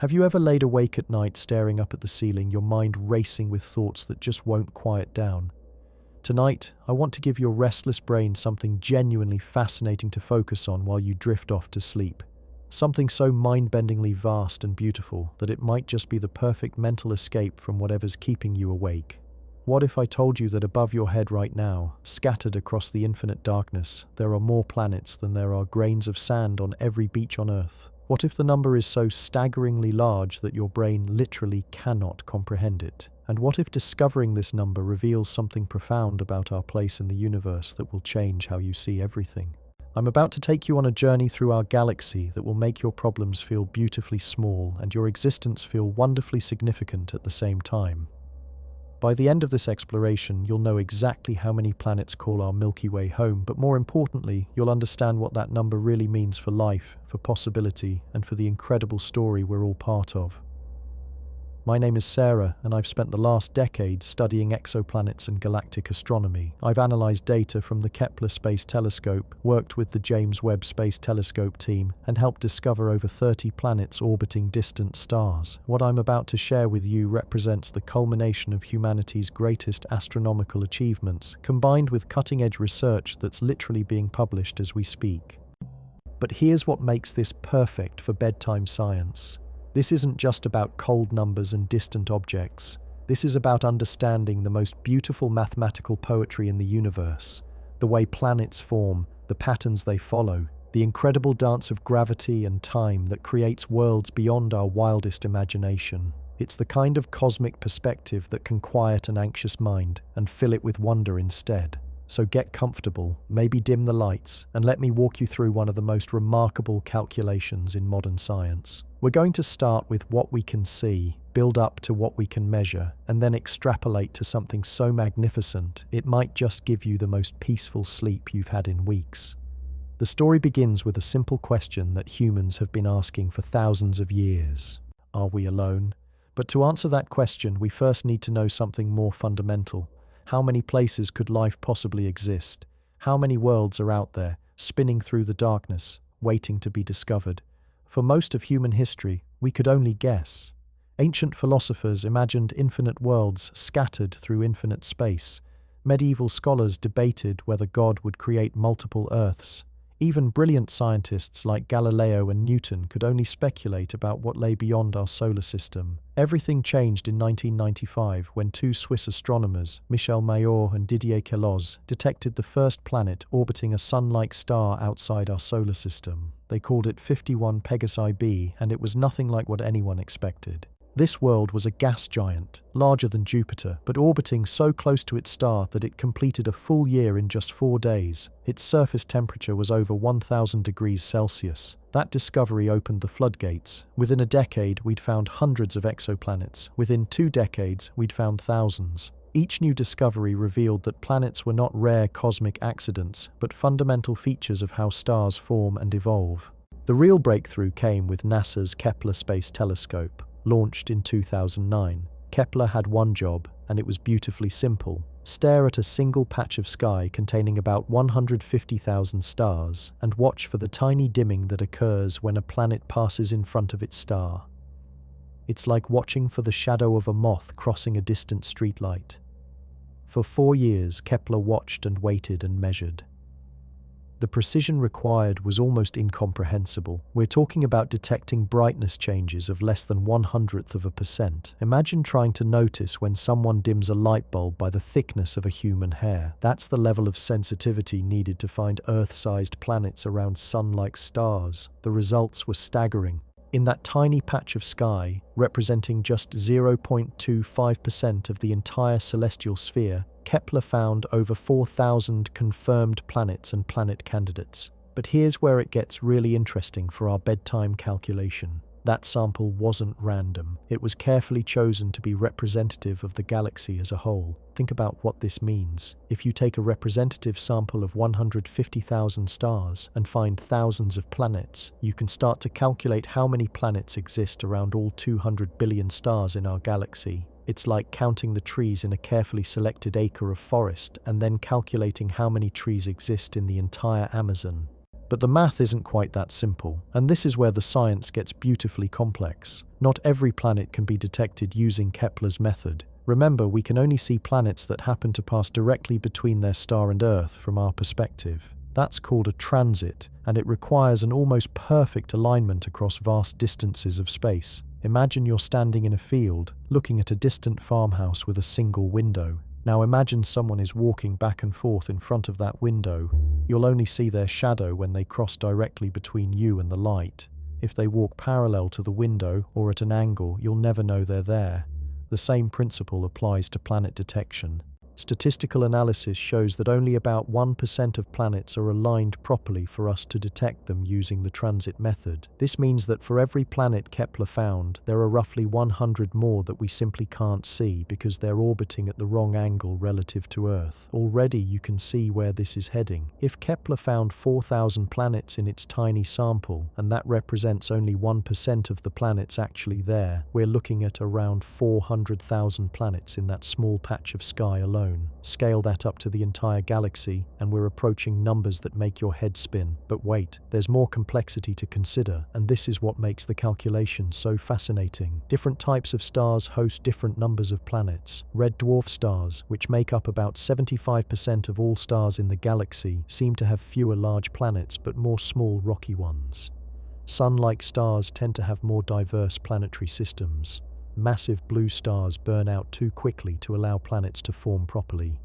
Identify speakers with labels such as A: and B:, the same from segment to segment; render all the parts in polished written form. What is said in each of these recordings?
A: Have you ever laid awake at night staring up at the ceiling, your mind racing with thoughts that just won't quiet down? Tonight, I want to give your restless brain something genuinely fascinating to focus on while you drift off to sleep. Something so mind-bendingly vast and beautiful that it might just be the perfect mental escape from whatever's keeping you awake. What if I told you that above your head right now, scattered across the infinite darkness, there are more planets than there are grains of sand on every beach on Earth? What if the number is so staggeringly large that your brain literally cannot comprehend it? And what if discovering this number reveals something profound about our place in the universe that will change how you see everything? I'm about to take you on a journey through our galaxy that will make your problems feel beautifully small and your existence feel wonderfully significant at the same time. By the end of this exploration, you'll know exactly how many planets call our Milky Way home, but more importantly, you'll understand what that number really means for life, for possibility, and for the incredible story we're all part of. My name is Sarah, and I've spent the last decade studying exoplanets and galactic astronomy. I've analysed data from the Kepler Space Telescope, worked with the James Webb Space Telescope team, and helped discover over 30 planets orbiting distant stars. What I'm about to share with you represents the culmination of humanity's greatest astronomical achievements, combined with cutting-edge research that's literally being published as we speak. But here's what makes this perfect for bedtime science. This isn't just about cold numbers and distant objects. This is about understanding the most beautiful mathematical poetry in the universe, the way planets form, the patterns they follow, the incredible dance of gravity and time that creates worlds beyond our wildest imagination. It's the kind of cosmic perspective that can quiet an anxious mind and fill it with wonder instead. So get comfortable, maybe dim the lights, and let me walk you through one of the most remarkable calculations in modern science. We're going to start with what we can see, build up to what we can measure, and then extrapolate to something so magnificent it might just give you the most peaceful sleep you've had in weeks. The story begins with a simple question that humans have been asking for thousands of years. Are we alone? But to answer that question, we first need to know something more fundamental. How many places could life possibly exist? How many worlds are out there, spinning through the darkness, waiting to be discovered? For most of human history, we could only guess. Ancient philosophers imagined infinite worlds scattered through infinite space. Medieval scholars debated whether God would create multiple Earths. Even brilliant scientists like Galileo and Newton could only speculate about what lay beyond our solar system. Everything changed in 1995 when two Swiss astronomers, Michel Mayor and Didier Queloz, detected the first planet orbiting a sun-like star outside our solar system. They called it 51 Pegasi b, and it was nothing like what anyone expected. This world was a gas giant, larger than Jupiter, but orbiting so close to its star that it completed a full year in just 4 days. Its surface temperature was over 1,000 degrees Celsius. That discovery opened the floodgates. Within a decade, we'd found hundreds of exoplanets. Within 2 decades, we'd found thousands. Each new discovery revealed that planets were not rare cosmic accidents, but fundamental features of how stars form and evolve. The real breakthrough came with NASA's Kepler Space Telescope. Launched in 2009, Kepler had one job, and it was beautifully simple. Stare at a single patch of sky containing about 150,000 stars and watch for the tiny dimming that occurs when a planet passes in front of its star. It's like watching for the shadow of a moth crossing a distant streetlight. For 4 years, Kepler watched and waited and measured. The precision required was almost incomprehensible. We're talking about detecting brightness changes of less than 1/100%. Imagine trying to notice when someone dims a light bulb by the thickness of a human hair. That's the level of sensitivity needed to find Earth-sized planets around sun-like stars. The results were staggering. In that tiny patch of sky, representing just 0.25% of the entire celestial sphere, Kepler found over 4,000 confirmed planets and planet candidates. But here's where it gets really interesting for our bedtime calculation. That sample wasn't random. It was carefully chosen to be representative of the galaxy as a whole. Think about what this means. If you take a representative sample of 150,000 stars and find thousands of planets, you can start to calculate how many planets exist around all 200 billion stars in our galaxy. It's like counting the trees in a carefully selected acre of forest and then calculating how many trees exist in the entire Amazon. But the math isn't quite that simple, and this is where the science gets beautifully complex. Not every planet can be detected using Kepler's method. Remember, we can only see planets that happen to pass directly between their star and Earth from our perspective. That's called a transit, and it requires an almost perfect alignment across vast distances of space. Imagine you're standing in a field, looking at a distant farmhouse with a single window. Now imagine someone is walking back and forth in front of that window. You'll only see their shadow when they cross directly between you and the light. If they walk parallel to the window or at an angle, you'll never know they're there. The same principle applies to planet detection. Statistical analysis shows that only about 1% of planets are aligned properly for us to detect them using the transit method. This means that for every planet Kepler found, there are roughly 100 more that we simply can't see because they're orbiting at the wrong angle relative to Earth. Already you can see where this is heading. If Kepler found 4,000 planets in its tiny sample, and that represents only 1% of the planets actually there, we're looking at around 400,000 planets in that small patch of sky alone. Scale that up to the entire galaxy, and we're approaching numbers that make your head spin. But wait, there's more complexity to consider, and this is what makes the calculation so fascinating. Different types of stars host different numbers of planets. Red dwarf stars, which make up about 75% of all stars in the galaxy, seem to have fewer large planets but more small rocky ones. Sun-like stars tend to have more diverse planetary systems. Massive blue stars burn out too quickly to allow planets to form properly.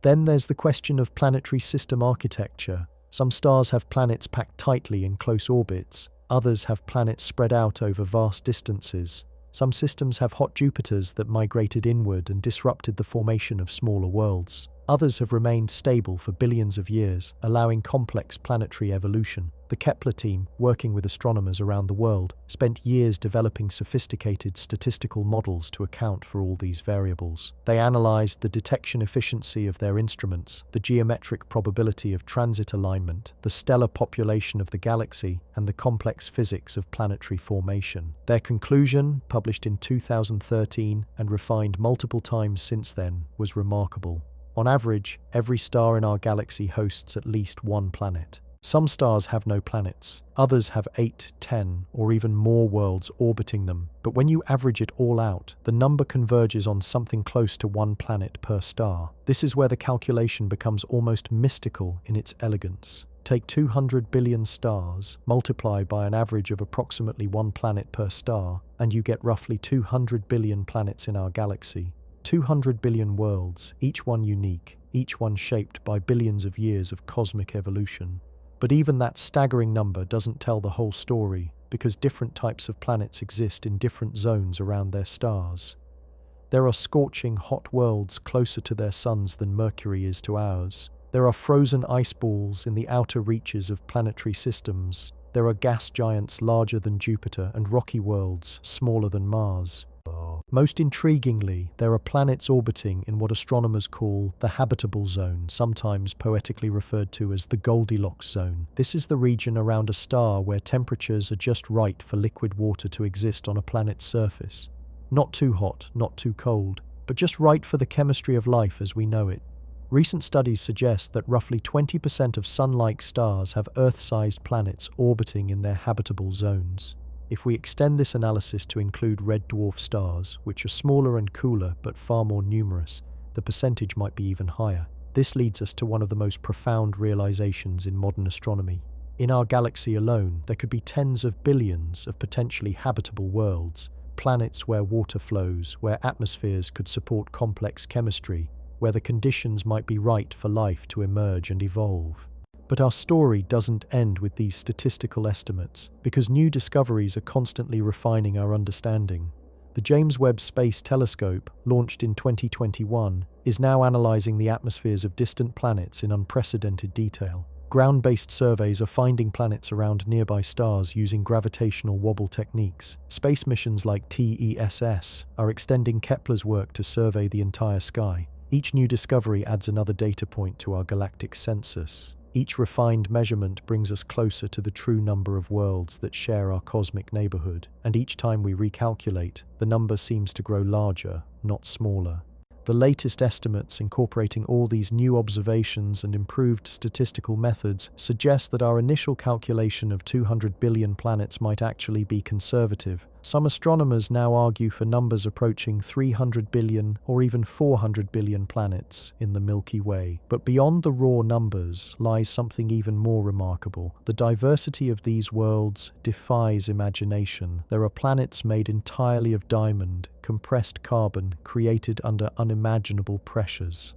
A: Then there's the question of planetary system architecture. Some stars have planets packed tightly in close orbits. Others have planets spread out over vast distances. Some systems have hot Jupiters that migrated inward and disrupted the formation of smaller worlds. Others have remained stable for billions of years, allowing complex planetary evolution. The Kepler team, working with astronomers around the world, spent years developing sophisticated statistical models to account for all these variables. They analyzed the detection efficiency of their instruments, the geometric probability of transit alignment, the stellar population of the galaxy, and the complex physics of planetary formation. Their conclusion, published in 2013 and refined multiple times since then, was remarkable. On average, every star in our galaxy hosts at least one planet. Some stars have no planets, others have 8, 10, or even more worlds orbiting them, but when you average it all out, the number converges on something close to one planet per star. This is where the calculation becomes almost mystical in its elegance. Take 200 billion stars, multiply by an average of approximately one planet per star, and you get roughly 200 billion planets in our galaxy. 200 billion worlds, each one unique, each one shaped by billions of years of cosmic evolution. But even that staggering number doesn't tell the whole story, because different types of planets exist in different zones around their stars. There are scorching hot worlds closer to their suns than Mercury is to ours. There are frozen ice balls in the outer reaches of planetary systems. There are gas giants larger than Jupiter and rocky worlds smaller than Mars. Most intriguingly, there are planets orbiting in what astronomers call the habitable zone, sometimes poetically referred to as the Goldilocks zone. This is the region around a star where temperatures are just right for liquid water to exist on a planet's surface. Not too hot, not too cold, but just right for the chemistry of life as we know it. Recent studies suggest that roughly 20% of Sun-like stars have Earth-sized planets orbiting in their habitable zones. If we extend this analysis to include red dwarf stars, which are smaller and cooler but far more numerous, the percentage might be even higher. This leads us to one of the most profound realizations in modern astronomy. In our galaxy alone, there could be tens of billions of potentially habitable worlds, planets where water flows, where atmospheres could support complex chemistry, where the conditions might be right for life to emerge and evolve. But our story doesn't end with these statistical estimates, because new discoveries are constantly refining our understanding. The James Webb Space Telescope, launched in 2021, is now analyzing the atmospheres of distant planets in unprecedented detail. Ground-based surveys are finding planets around nearby stars using gravitational wobble techniques. Space missions like TESS are extending Kepler's work to survey the entire sky. Each new discovery adds another data point to our galactic census. Each refined measurement brings us closer to the true number of worlds that share our cosmic neighborhood, and each time we recalculate, the number seems to grow larger, not smaller. The latest estimates incorporating all these new observations and improved statistical methods suggest that our initial calculation of 200 billion planets might actually be conservative. Some astronomers now argue for numbers approaching 300 billion or even 400 billion planets in the Milky Way. But beyond the raw numbers lies something even more remarkable. The diversity of these worlds defies imagination. There are planets made entirely of diamond, compressed carbon, created under unimaginable pressures.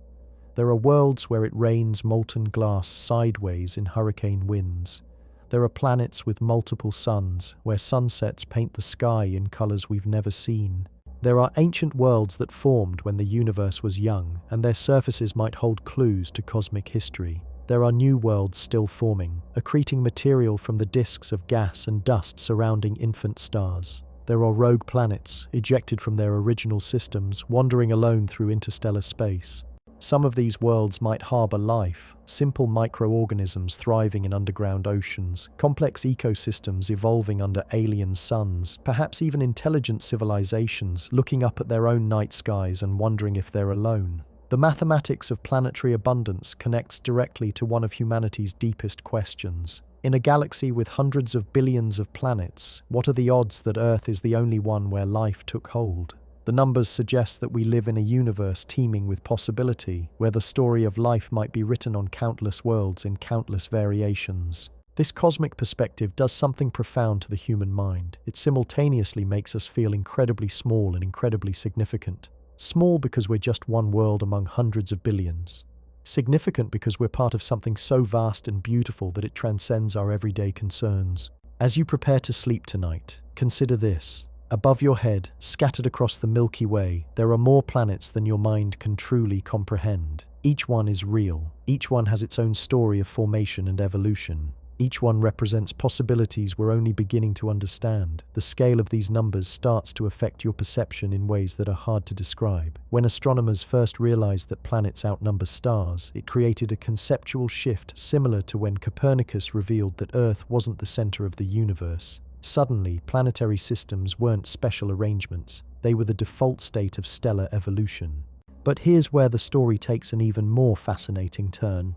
A: There are worlds where it rains molten glass sideways in hurricane winds. There are planets with multiple suns, where sunsets paint the sky in colors we've never seen. There are ancient worlds that formed when the universe was young, and their surfaces might hold clues to cosmic history. There are new worlds still forming, accreting material from the disks of gas and dust surrounding infant stars. There are rogue planets, ejected from their original systems, wandering alone through interstellar space. Some of these worlds might harbor life, simple microorganisms thriving in underground oceans, complex ecosystems evolving under alien suns, perhaps even intelligent civilizations looking up at their own night skies and wondering if they're alone. The mathematics of planetary abundance connects directly to one of humanity's deepest questions. In a galaxy with hundreds of billions of planets, what are the odds that Earth is the only one where life took hold? The numbers suggest that we live in a universe teeming with possibility, where the story of life might be written on countless worlds in countless variations. This cosmic perspective does something profound to the human mind. It simultaneously makes us feel incredibly small and incredibly significant. Small because we're just one world among hundreds of billions. Significant because we're part of something so vast and beautiful that it transcends our everyday concerns. As you prepare to sleep tonight, consider this. Above your head, scattered across the Milky Way, there are more planets than your mind can truly comprehend. Each one is real. Each one has its own story of formation and evolution. Each one represents possibilities we're only beginning to understand. The scale of these numbers starts to affect your perception in ways that are hard to describe. When astronomers first realized that planets outnumber stars, it created a conceptual shift similar to when Copernicus revealed that Earth wasn't the center of the universe. Suddenly, planetary systems weren't special arrangements, they were the default state of stellar evolution. But here's where the story takes an even more fascinating turn.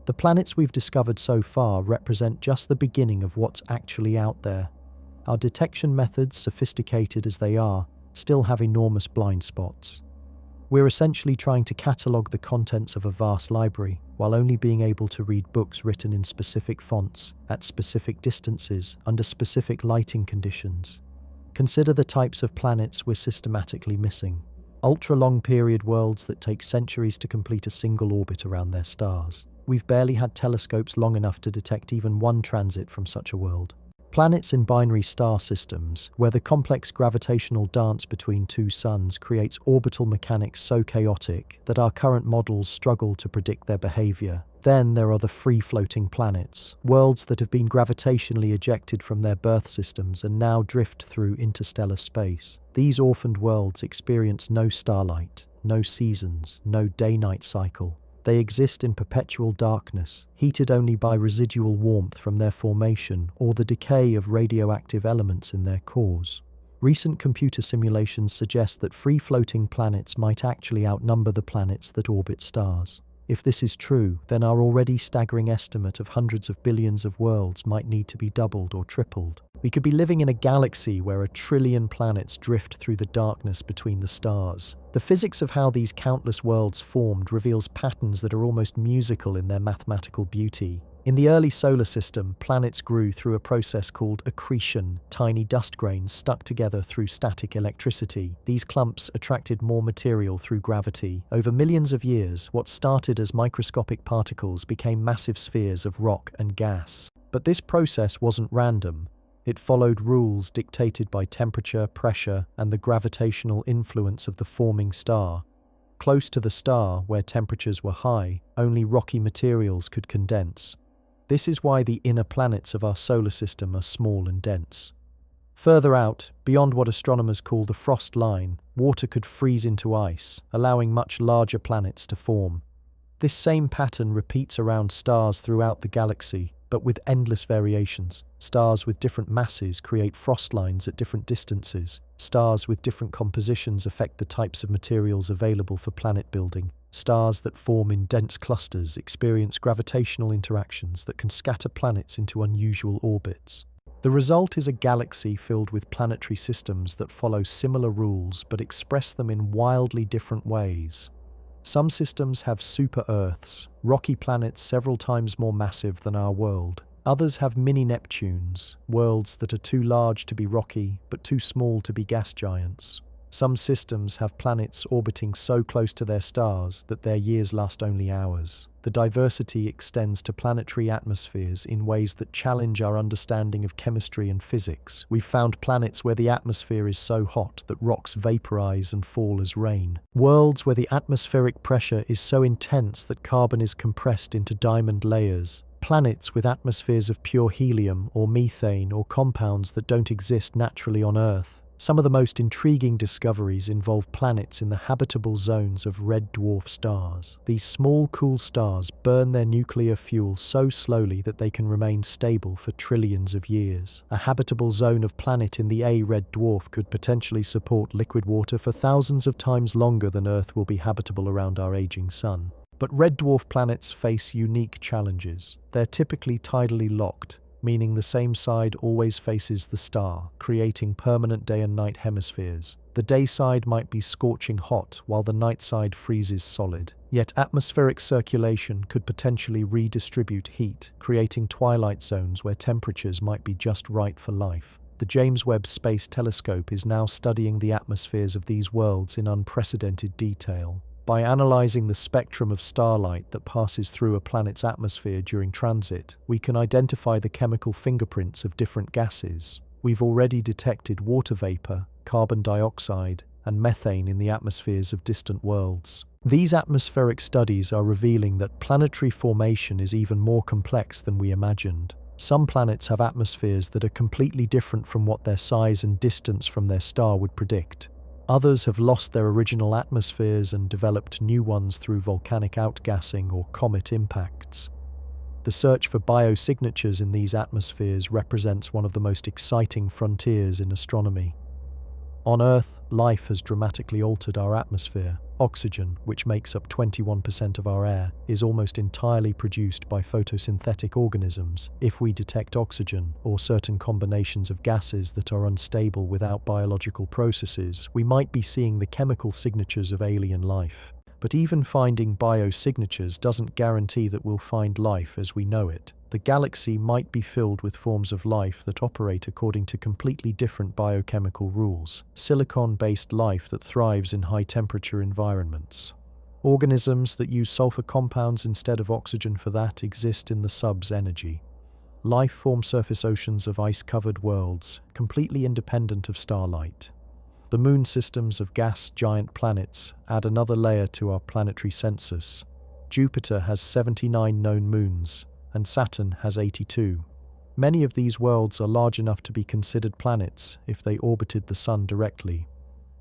A: The planets we've discovered so far represent just the beginning of what's actually out there. Our detection methods, sophisticated as they are, still have enormous blind spots. We're essentially trying to catalogue the contents of a vast library, while only being able to read books written in specific fonts, at specific distances, under specific lighting conditions. Consider the types of planets we're systematically missing. Ultra-long period worlds that take centuries to complete a single orbit around their stars. We've barely had telescopes long enough to detect even one transit from such a world. Planets in binary star systems, where the complex gravitational dance between two suns creates orbital mechanics so chaotic that our current models struggle to predict their behavior. Then there are the free-floating planets, worlds that have been gravitationally ejected from their birth systems and now drift through interstellar space. These orphaned worlds experience no starlight, no seasons, no day-night cycle. They exist in perpetual darkness, heated only by residual warmth from their formation or the decay of radioactive elements in their cores. Recent computer simulations suggest that free-floating planets might actually outnumber the planets that orbit stars. If this is true, then our already staggering estimate of hundreds of billions of worlds might need to be doubled or tripled. We could be living in a galaxy where 1 trillion planets drift through the darkness between the stars. The physics of how these countless worlds formed reveals patterns that are almost musical in their mathematical beauty. In the early solar system, planets grew through a process called accretion, tiny dust grains stuck together through static electricity. These clumps attracted more material through gravity. Over millions of years, what started as microscopic particles became massive spheres of rock and gas. But this process wasn't random. It followed rules dictated by temperature, pressure, and the gravitational influence of the forming star. Close to the star, where temperatures were high, only rocky materials could condense. This is why the inner planets of our solar system are small and dense. Further out, beyond what astronomers call the frost line, water could freeze into ice, allowing much larger planets to form. This same pattern repeats around stars throughout the galaxy, but with endless variations. Stars with different masses create frost lines at different distances. Stars with different compositions affect the types of materials available for planet building. Stars that form in dense clusters experience gravitational interactions that can scatter planets into unusual orbits. The result is a galaxy filled with planetary systems that follow similar rules but express them in wildly different ways. Some systems have super-Earths, rocky planets several times more massive than our world. Others have mini-Neptunes, worlds that are too large to be rocky but too small to be gas giants. Some systems have planets orbiting so close to their stars that their years last only hours. The diversity extends to planetary atmospheres in ways that challenge our understanding of chemistry and physics. We've found planets where the atmosphere is so hot that rocks vaporize and fall as rain. Worlds where the atmospheric pressure is so intense that carbon is compressed into diamond layers. Planets with atmospheres of pure helium or methane or compounds that don't exist naturally on Earth. Some of the most intriguing discoveries involve planets in the habitable zones of red dwarf stars. These small, cool stars burn their nuclear fuel so slowly that they can remain stable for trillions of years. A habitable zone of planet in the A red dwarf could potentially support liquid water for thousands of times longer than Earth will be habitable around our aging sun. But red dwarf planets face unique challenges. They're typically tidally locked, meaning the same side always faces the star, creating permanent day and night hemispheres. The day side might be scorching hot, while the night side freezes solid. Yet atmospheric circulation could potentially redistribute heat, creating twilight zones where temperatures might be just right for life. The James Webb Space Telescope is now studying the atmospheres of these worlds in unprecedented detail. By analyzing the spectrum of starlight that passes through a planet's atmosphere during transit, we can identify the chemical fingerprints of different gases. We've already detected water vapor, carbon dioxide, and methane in the atmospheres of distant worlds. These atmospheric studies are revealing that planetary formation is even more complex than we imagined. Some planets have atmospheres that are completely different from what their size and distance from their star would predict. Others have lost their original atmospheres and developed new ones through volcanic outgassing or comet impacts. The search for biosignatures in these atmospheres represents one of the most exciting frontiers in astronomy. On Earth, life has dramatically altered our atmosphere. Oxygen, which makes up 21% of our air, is almost entirely produced by photosynthetic organisms. If we detect oxygen, or certain combinations of gases that are unstable without biological processes, we might be seeing the chemical signatures of alien life. But even finding biosignatures doesn't guarantee that we'll find life as we know it. The galaxy might be filled with forms of life that operate according to completely different biochemical rules. Silicon-based life that thrives in high-temperature environments. Organisms that use sulfur compounds instead of oxygen for that exist in the sub's energy. Life form surface oceans of ice-covered worlds, completely independent of starlight. The moon systems of gas giant planets add another layer to our planetary census. Jupiter has 79 known moons, and Saturn has 82. Many of these worlds are large enough to be considered planets if they orbited the Sun directly.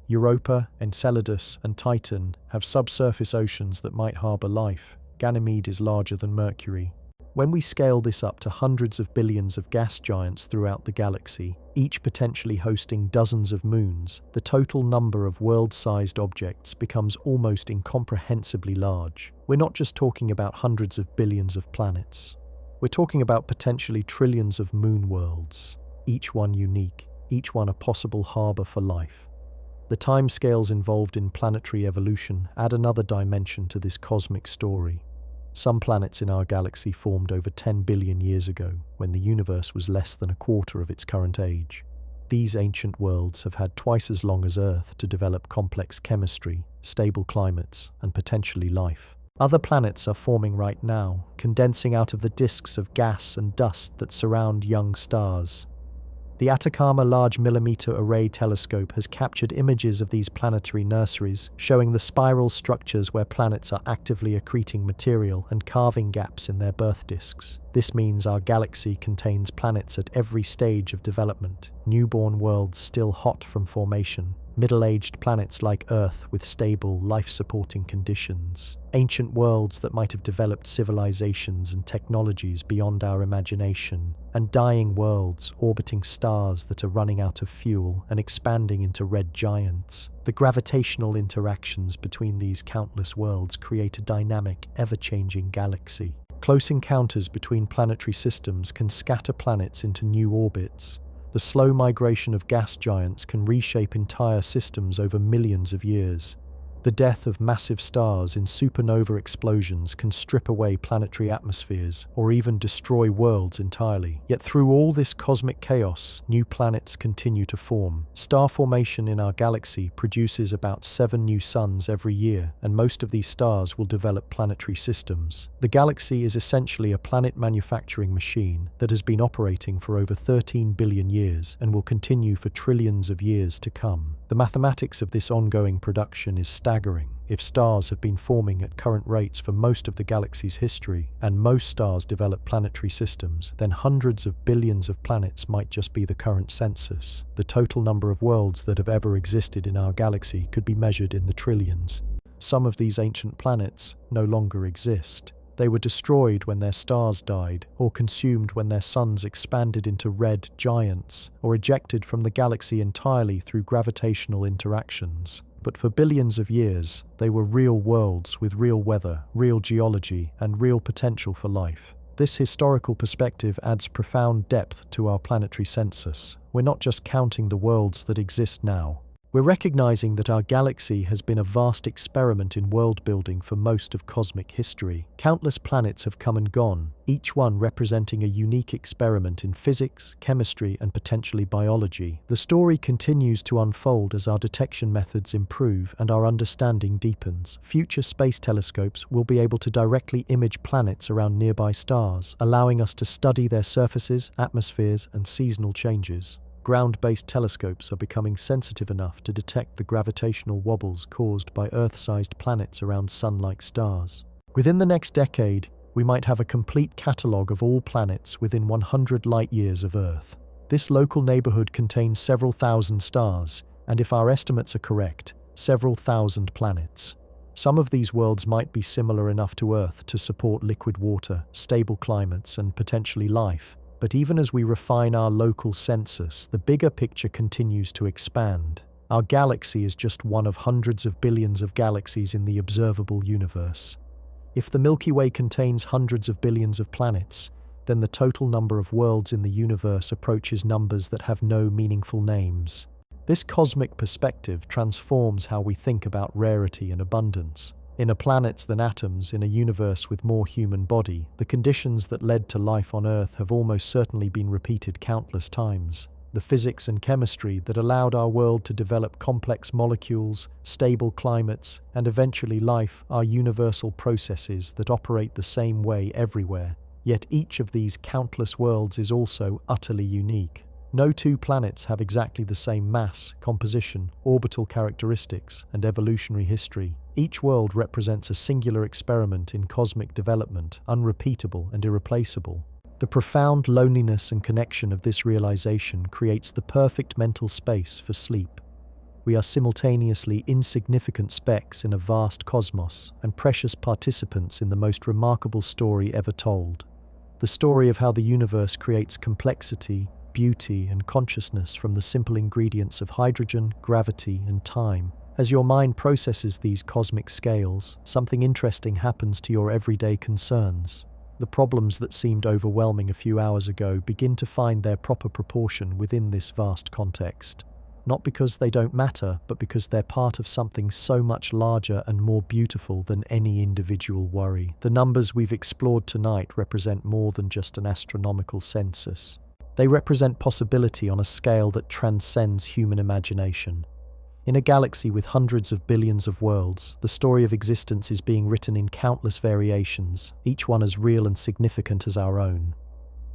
A: Europa, Enceladus, and Titan have subsurface oceans that might harbour life. Ganymede is larger than Mercury. When we scale this up to hundreds of billions of gas giants throughout the galaxy, each potentially hosting dozens of moons, the total number of world-sized objects becomes almost incomprehensibly large. We're not just talking about hundreds of billions of planets. We're talking about potentially trillions of moon worlds, each one unique, each one a possible harbour for life. The timescales involved in planetary evolution add another dimension to this cosmic story. Some planets in our galaxy formed over 10 billion years ago, when the universe was less than a quarter of its current age. These ancient worlds have had twice as long as Earth to develop complex chemistry, stable climates, and potentially life. Other planets are forming right now, condensing out of the disks of gas and dust that surround young stars. The Atacama Large Millimeter Array Telescope has captured images of these planetary nurseries, showing the spiral structures where planets are actively accreting material and carving gaps in their birth disks. This means our galaxy contains planets at every stage of development, newborn worlds still hot from formation. middle-aged planets like Earth with stable, life-supporting conditions, ancient worlds that might have developed civilizations and technologies beyond our imagination, and dying worlds orbiting stars that are running out of fuel and expanding into red giants. The gravitational interactions between these countless worlds create a dynamic, ever-changing galaxy. Close encounters between planetary systems can scatter planets into new orbits. The slow migration of gas giants can reshape entire systems over millions of years. The death of massive stars in supernova explosions can strip away planetary atmospheres or even destroy worlds entirely. Yet through all this cosmic chaos, new planets continue to form. Star formation in our galaxy produces about 7 new suns every year, and most of these stars will develop planetary systems. The galaxy is essentially a planet manufacturing machine that has been operating for over 13 billion years and will continue for trillions of years to come. The mathematics of this ongoing production is staggering. If stars have been forming at current rates for most of the galaxy's history, and most stars develop planetary systems, then hundreds of billions of planets might just be the current census. The total number of worlds that have ever existed in our galaxy could be measured in the trillions. Some of these ancient planets no longer exist. They were destroyed when their stars died, or consumed when their suns expanded into red giants, or ejected from the galaxy entirely through gravitational interactions. But for billions of years, they were real worlds with real weather, real geology, and real potential for life. This historical perspective adds profound depth to our planetary census. We're not just counting the worlds that exist now. We're recognizing that our galaxy has been a vast experiment in world-building for most of cosmic history. Countless planets have come and gone, each one representing a unique experiment in physics, chemistry, and potentially biology. The story continues to unfold as our detection methods improve and our understanding deepens. Future space telescopes will be able to directly image planets around nearby stars, allowing us to study their surfaces, atmospheres, and seasonal changes. Ground-based telescopes are becoming sensitive enough to detect the gravitational wobbles caused by Earth-sized planets around Sun-like stars. Within the next decade, we might have a complete catalogue of all planets within 100 light-years of Earth. This local neighbourhood contains several thousand stars, and if our estimates are correct, several thousand planets. Some of these worlds might be similar enough to Earth to support liquid water, stable climates, and potentially life. But even as we refine our local census, the bigger picture continues to expand. Our galaxy is just one of hundreds of billions of galaxies in the observable universe. If the Milky Way contains hundreds of billions of planets, then the total number of worlds in the universe approaches numbers that have no meaningful names. This cosmic perspective transforms how we think about rarity and abundance. In a planets than atoms, in a universe with more human body, the conditions that led to life on Earth have almost certainly been repeated countless times. The physics and chemistry that allowed our world to develop complex molecules, stable climates, and eventually life are universal processes that operate the same way everywhere. Yet each of these countless worlds is also utterly unique. No two planets have exactly the same mass, composition, orbital characteristics, and evolutionary history. Each world represents a singular experiment in cosmic development, unrepeatable and irreplaceable. The profound loneliness and connection of this realization creates the perfect mental space for sleep. We are simultaneously insignificant specks in a vast cosmos and precious participants in the most remarkable story ever told. The story of how the universe creates complexity, beauty, and consciousness from the simple ingredients of hydrogen, gravity, and time. As your mind processes these cosmic scales, something interesting happens to your everyday concerns. The problems that seemed overwhelming a few hours ago begin to find their proper proportion within this vast context. Not because they don't matter, but because they're part of something so much larger and more beautiful than any individual worry. The numbers we've explored tonight represent more than just an astronomical census. They represent possibility on a scale that transcends human imagination. In a galaxy with hundreds of billions of worlds, the story of existence is being written in countless variations, each one as real and significant as our own.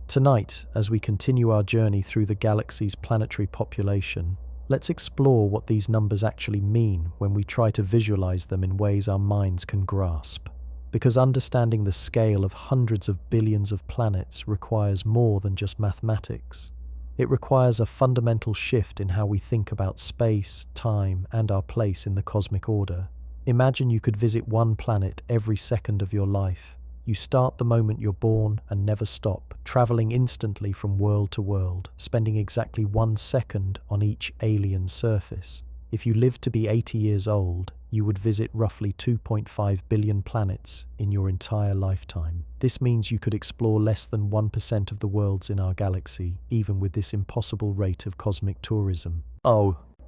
A: Tonight, as we continue our journey through the galaxy's planetary population, let's explore what these numbers actually mean when we try to visualize them in ways our minds can grasp. Because understanding the scale of hundreds of billions of planets requires more than just mathematics. It requires a fundamental shift in how we think about space, time, and our place in the cosmic order. Imagine you could visit one planet every second of your life. You start the moment you're born and never stop, traveling instantly from world to world, spending exactly 1 second on each alien surface. If you lived to be 80 years old, you would visit roughly 2.5 billion planets in your entire lifetime. This means you could explore less than 1% of the worlds in our galaxy, even with this impossible rate of cosmic tourism.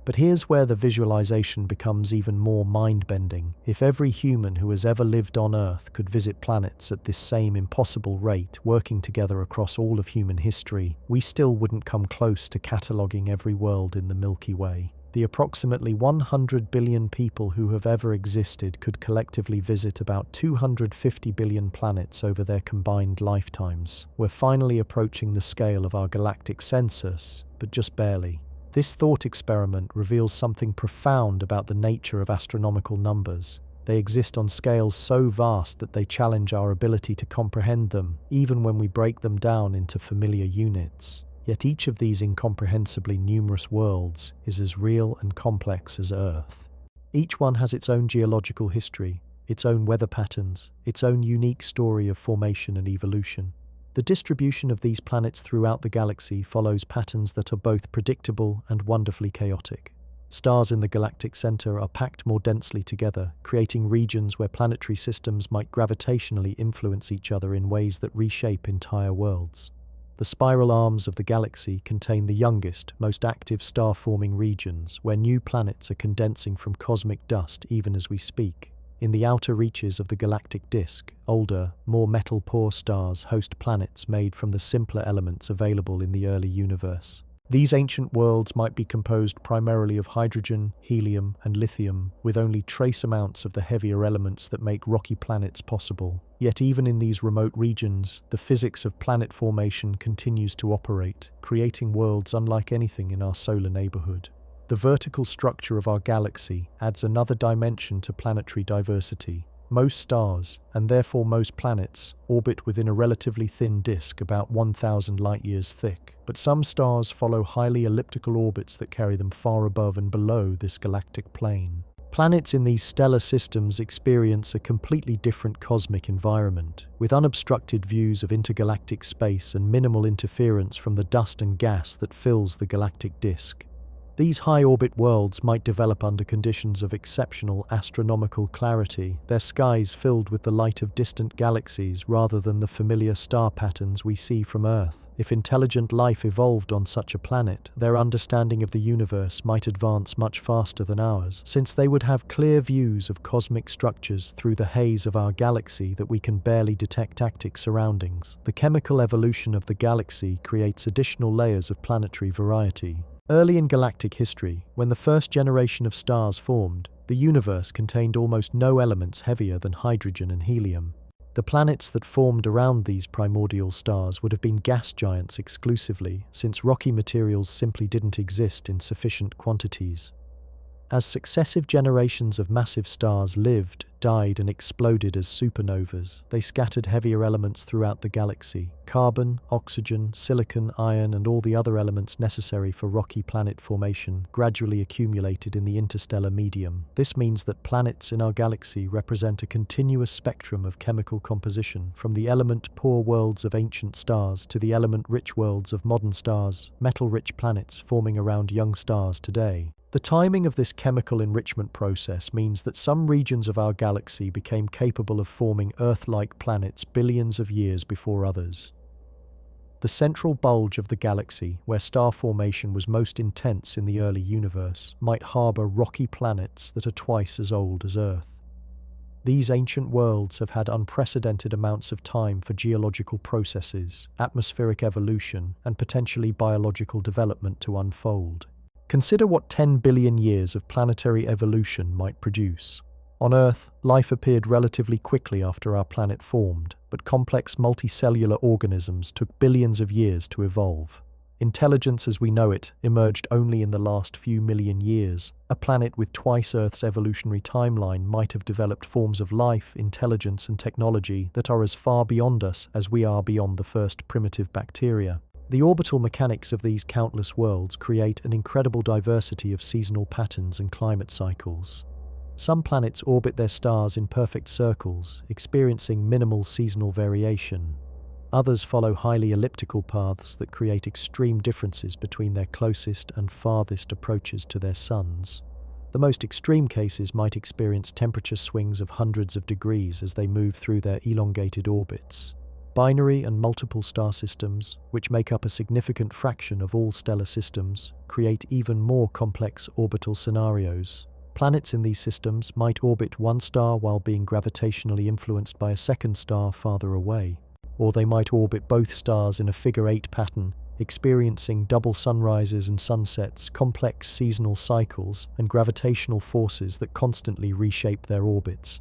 A: But here's where the visualization becomes even more mind-bending. If every human who has ever lived on Earth could visit planets at this same impossible rate, working together across all of human history, we still wouldn't come close to cataloguing every world in the Milky Way. The approximately 100 billion people who have ever existed could collectively visit about 250 billion planets over their combined lifetimes. We're finally approaching the scale of our galactic census, but just barely. This thought experiment reveals something profound about the nature of astronomical numbers. They exist on scales so vast that they challenge our ability to comprehend them, even when we break them down into familiar units. Yet each of these incomprehensibly numerous worlds is as real and complex as Earth. Each one has its own geological history, its own weather patterns, its own unique story of formation and evolution. The distribution of these planets throughout the galaxy follows patterns that are both predictable and wonderfully chaotic. Stars in the galactic center are packed more densely together, creating regions where planetary systems might gravitationally influence each other in ways that reshape entire worlds. The spiral arms of the galaxy contain the youngest, most active star-forming regions, where new planets are condensing from cosmic dust even as we speak. In the outer reaches of the galactic disk, older, more metal-poor stars host planets made from the simpler elements available in the early universe. These ancient worlds might be composed primarily of hydrogen, helium, and lithium, with only trace amounts of the heavier elements that make rocky planets possible. Yet even in these remote regions, the physics of planet formation continues to operate, creating worlds unlike anything in our solar neighborhood. The vertical structure of our galaxy adds another dimension to planetary diversity. Most stars, and therefore most planets, orbit within a relatively thin disk about 1,000 light-years thick, but some stars follow highly elliptical orbits that carry them far above and below this galactic plane. Planets in these stellar systems experience a completely different cosmic environment, with unobstructed views of intergalactic space and minimal interference from the dust and gas that fills the galactic disk. These high-orbit worlds might develop under conditions of exceptional astronomical clarity, their skies filled with the light of distant galaxies rather than the familiar star patterns we see from Earth. If intelligent life evolved on such a planet, their understanding of the universe might advance much faster than ours, since they would have clear views of cosmic structures through the haze of our galaxy that we can barely detect galactic surroundings. The chemical evolution of the galaxy creates additional layers of planetary variety. Early in galactic history, when the first generation of stars formed, the universe contained almost no elements heavier than hydrogen and helium. The planets that formed around these primordial stars would have been gas giants exclusively, since rocky materials simply didn't exist in sufficient quantities. As successive generations of massive stars lived, died, and exploded as supernovas, they scattered heavier elements throughout the galaxy. Carbon, oxygen, silicon, iron, and all the other elements necessary for rocky planet formation gradually accumulated in the interstellar medium. This means that planets in our galaxy represent a continuous spectrum of chemical composition, from the element-poor worlds of ancient stars to the element-rich worlds of modern stars, metal-rich planets forming around young stars today. The timing of this chemical enrichment process means that some regions of our galaxy became capable of forming Earth-like planets billions of years before others. The central bulge of the galaxy, where star formation was most intense in the early universe, might harbor rocky planets that are twice as old as Earth. These ancient worlds have had unprecedented amounts of time for geological processes, atmospheric evolution, and potentially biological development to unfold. Consider what 10 billion years of planetary evolution might produce. On Earth, life appeared relatively quickly after our planet formed, but complex multicellular organisms took billions of years to evolve. Intelligence as we know it emerged only in the last few million years. A planet with twice Earth's evolutionary timeline might have developed forms of life, intelligence, and technology that are as far beyond us as we are beyond the first primitive bacteria. The orbital mechanics of these countless worlds create an incredible diversity of seasonal patterns and climate cycles. Some planets orbit their stars in perfect circles, experiencing minimal seasonal variation. Others follow highly elliptical paths that create extreme differences between their closest and farthest approaches to their suns. The most extreme cases might experience temperature swings of hundreds of degrees as they move through their elongated orbits. Binary and multiple star systems, which make up a significant fraction of all stellar systems, create even more complex orbital scenarios. Planets in these systems might orbit one star while being gravitationally influenced by a second star farther away. Or they might orbit both stars in a figure-8 pattern, experiencing double sunrises and sunsets, complex seasonal cycles, and gravitational forces that constantly reshape their orbits.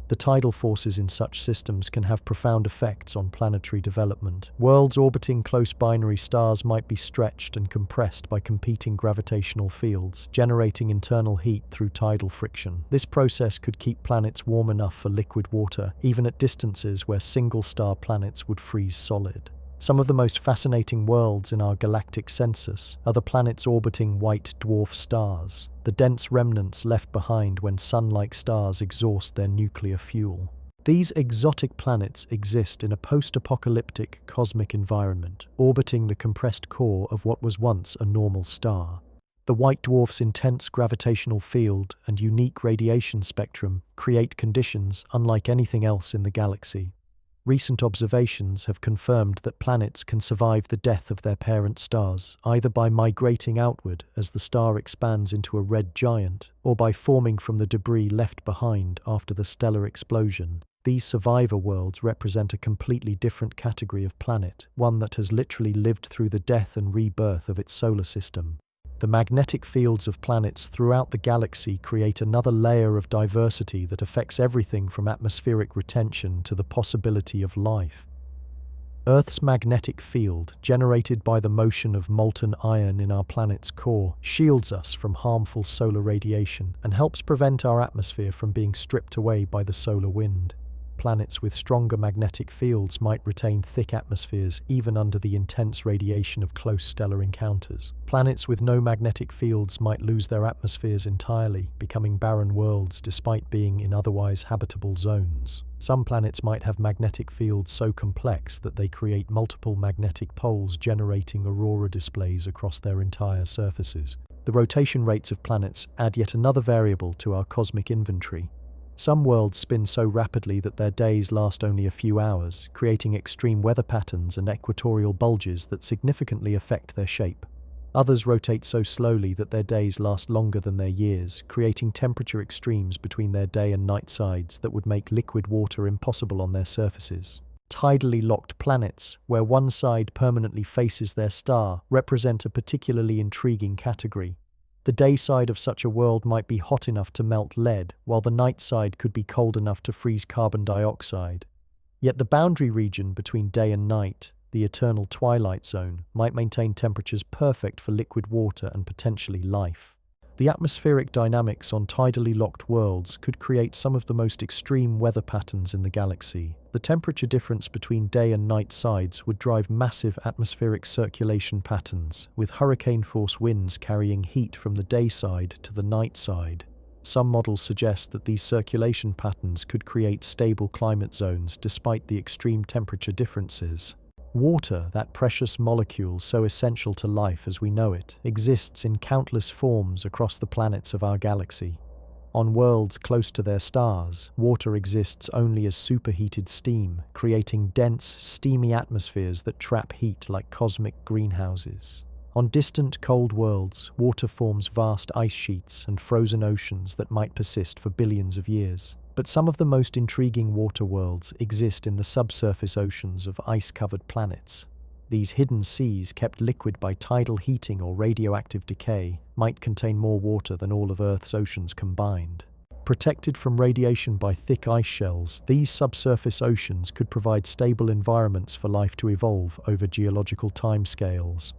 A: The tidal forces in such systems can have profound effects on planetary development. Worlds orbiting close binary stars might be stretched and compressed by competing gravitational fields, generating internal heat through tidal friction. This process could keep planets warm enough for liquid water, even at distances where single-star planets would freeze solid. Some of the most fascinating worlds in our galactic census are the planets orbiting white dwarf stars, the dense remnants left behind when sun-like stars exhaust their nuclear fuel. These exotic planets exist in a post-apocalyptic cosmic environment, orbiting the compressed core of what was once a normal star. The white dwarf's intense gravitational field and unique radiation spectrum create conditions unlike anything else in the galaxy. Recent observations have confirmed that planets can survive the death of their parent stars, either by migrating outward as the star expands into a red giant, or by forming from the debris left behind after the stellar explosion. These survivor worlds represent a completely different category of planet, one that has literally lived through the death and rebirth of its solar system. The magnetic fields of planets throughout the galaxy create another layer of diversity that affects everything from atmospheric retention to the possibility of life. Earth's magnetic field, generated by the motion of molten iron in our planet's core, shields us from harmful solar radiation and helps prevent our atmosphere from being stripped away by the solar wind. Planets with stronger magnetic fields might retain thick atmospheres even under the intense radiation of close stellar encounters. Planets with no magnetic fields might lose their atmospheres entirely, becoming barren worlds despite being in otherwise habitable zones. Some planets might have magnetic fields so complex that they create multiple magnetic poles, generating aurora displays across their entire surfaces. The rotation rates of planets add yet another variable to our cosmic inventory. Some worlds spin so rapidly that their days last only a few hours, creating extreme weather patterns and equatorial bulges that significantly affect their shape. Others rotate so slowly that their days last longer than their years, creating temperature extremes between their day and night sides that would make liquid water impossible on their surfaces. Tidally locked planets, where one side permanently faces their star, represent a particularly intriguing category. The day side of such a world might be hot enough to melt lead, while the night side could be cold enough to freeze carbon dioxide. Yet the boundary region between day and night, the eternal twilight zone, might maintain temperatures perfect for liquid water and potentially life. The atmospheric dynamics on tidally locked worlds could create some of the most extreme weather patterns in the galaxy. The temperature difference between day and night sides would drive massive atmospheric circulation patterns, with hurricane-force winds carrying heat from the day side to the night side. Some models suggest that these circulation patterns could create stable climate zones despite the extreme temperature differences. Water, that precious molecule so essential to life as we know it, exists in countless forms across the planets of our galaxy. On worlds close to their stars, water exists only as superheated steam, creating dense, steamy atmospheres that trap heat like cosmic greenhouses. On distant, cold worlds, water forms vast ice sheets and frozen oceans that might persist for billions of years. But some of the most intriguing water worlds exist in the subsurface oceans of ice-covered planets. These hidden seas, kept liquid by tidal heating or radioactive decay, might contain more water than all of Earth's oceans combined. Protected from radiation by thick ice shells, these subsurface oceans could provide stable environments for life to evolve over geological timescales.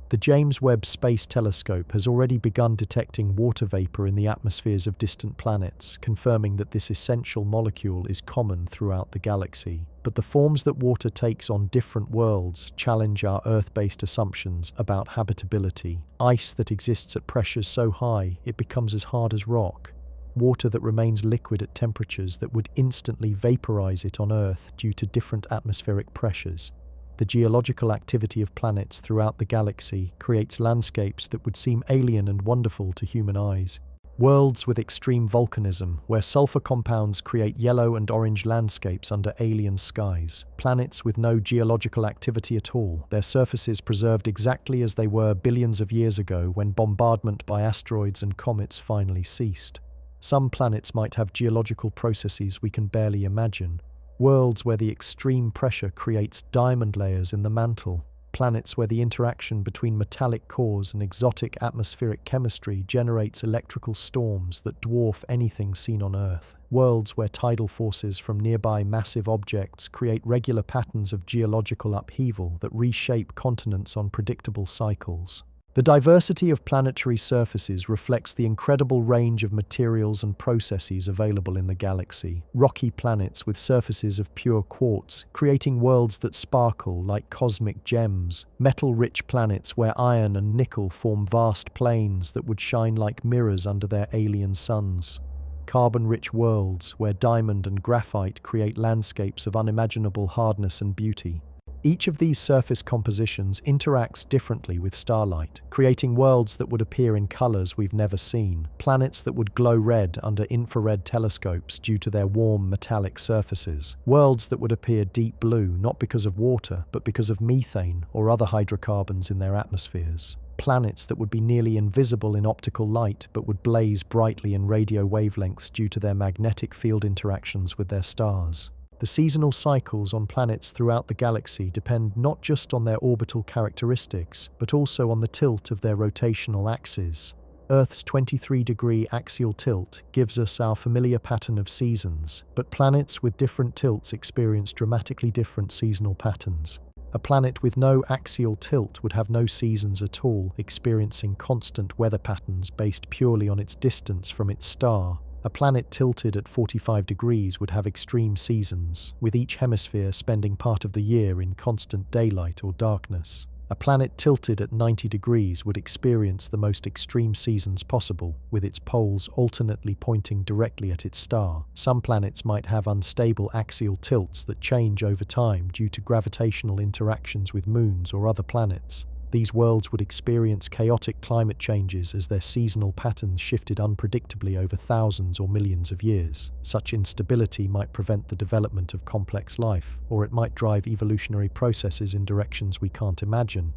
A: The James Webb Space Telescope has already begun detecting water vapor in the atmospheres of distant planets, confirming that this essential molecule is common throughout the galaxy. But the forms that water takes on different worlds challenge our Earth-based assumptions about habitability. Ice that exists at pressures so high it becomes as hard as rock. Water that remains liquid at temperatures that would instantly vaporize it on Earth due to different atmospheric pressures. The geological activity of planets throughout the galaxy creates landscapes that would seem alien and wonderful to human eyes. Worlds with extreme volcanism, where sulfur compounds create yellow and orange landscapes under alien skies. Planets with no geological activity at all, their surfaces preserved exactly as they were billions of years ago when bombardment by asteroids and comets finally ceased. Some planets might have geological processes we can barely imagine. Worlds where the extreme pressure creates diamond layers in the mantle. Planets where the interaction between metallic cores and exotic atmospheric chemistry generates electrical storms that dwarf anything seen on Earth. Worlds where tidal forces from nearby massive objects create regular patterns of geological upheaval that reshape continents on predictable cycles. The diversity of planetary surfaces reflects the incredible range of materials and processes available in the galaxy. Rocky planets with surfaces of pure quartz, creating worlds that sparkle like cosmic gems. Metal-rich planets where iron and nickel form vast plains that would shine like mirrors under their alien suns. Carbon-rich worlds where diamond and graphite create landscapes of unimaginable hardness and beauty. Each of these surface compositions interacts differently with starlight, creating worlds that would appear in colors we've never seen, planets that would glow red under infrared telescopes due to their warm metallic surfaces, worlds that would appear deep blue not because of water but because of methane or other hydrocarbons in their atmospheres, planets that would be nearly invisible in optical light but would blaze brightly in radio wavelengths due to their magnetic field interactions with their stars. The seasonal cycles on planets throughout the galaxy depend not just on their orbital characteristics, but also on the tilt of their rotational axes. Earth's 23-degree axial tilt gives us our familiar pattern of seasons, but planets with different tilts experience dramatically different seasonal patterns. A planet with no axial tilt would have no seasons at all, experiencing constant weather patterns based purely on its distance from its star. A planet tilted at 45 degrees would have extreme seasons, with each hemisphere spending part of the year in constant daylight or darkness. A planet tilted at 90 degrees would experience the most extreme seasons possible, with its poles alternately pointing directly at its star. Some planets might have unstable axial tilts that change over time due to gravitational interactions with moons or other planets. These worlds would experience chaotic climate changes as their seasonal patterns shifted unpredictably over thousands or millions of years. Such instability might prevent the development of complex life, or it might drive evolutionary processes in directions we can't imagine.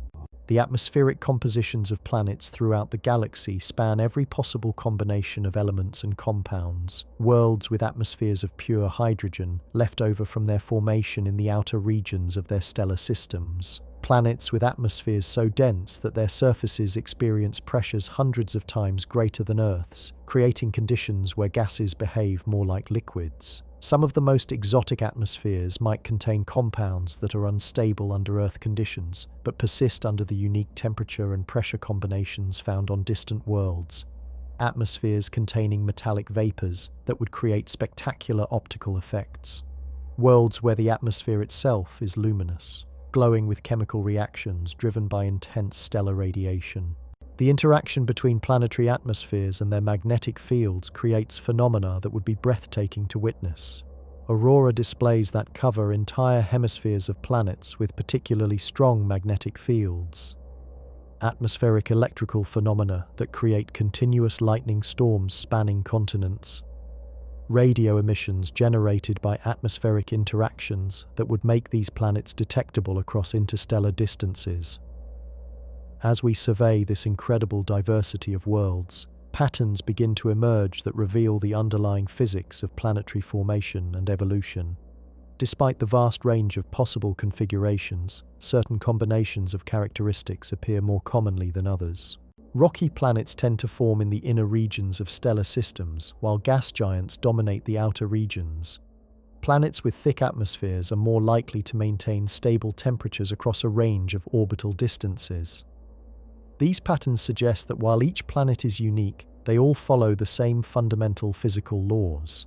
A: The atmospheric compositions of planets throughout the galaxy span every possible combination of elements and compounds. Worlds with atmospheres of pure hydrogen, left over from their formation in the outer regions of their stellar systems. Planets with atmospheres so dense that their surfaces experience pressures hundreds of times greater than Earth's, creating conditions where gases behave more like liquids. Some of the most exotic atmospheres might contain compounds that are unstable under Earth conditions, but persist under the unique temperature and pressure combinations found on distant worlds. Atmospheres containing metallic vapors that would create spectacular optical effects. Worlds where the atmosphere itself is luminous, glowing with chemical reactions driven by intense stellar radiation. The interaction between planetary atmospheres and their magnetic fields creates phenomena that would be breathtaking to witness. Aurora displays that cover entire hemispheres of planets with particularly strong magnetic fields. Atmospheric electrical phenomena that create continuous lightning storms spanning continents. Radio emissions generated by atmospheric interactions that would make these planets detectable across interstellar distances. As we survey this incredible diversity of worlds, patterns begin to emerge that reveal the underlying physics of planetary formation and evolution. Despite the vast range of possible configurations, certain combinations of characteristics appear more commonly than others. Rocky planets tend to form in the inner regions of stellar systems, while gas giants dominate the outer regions. Planets with thick atmospheres are more likely to maintain stable temperatures across a range of orbital distances. These patterns suggest that while each planet is unique, they all follow the same fundamental physical laws.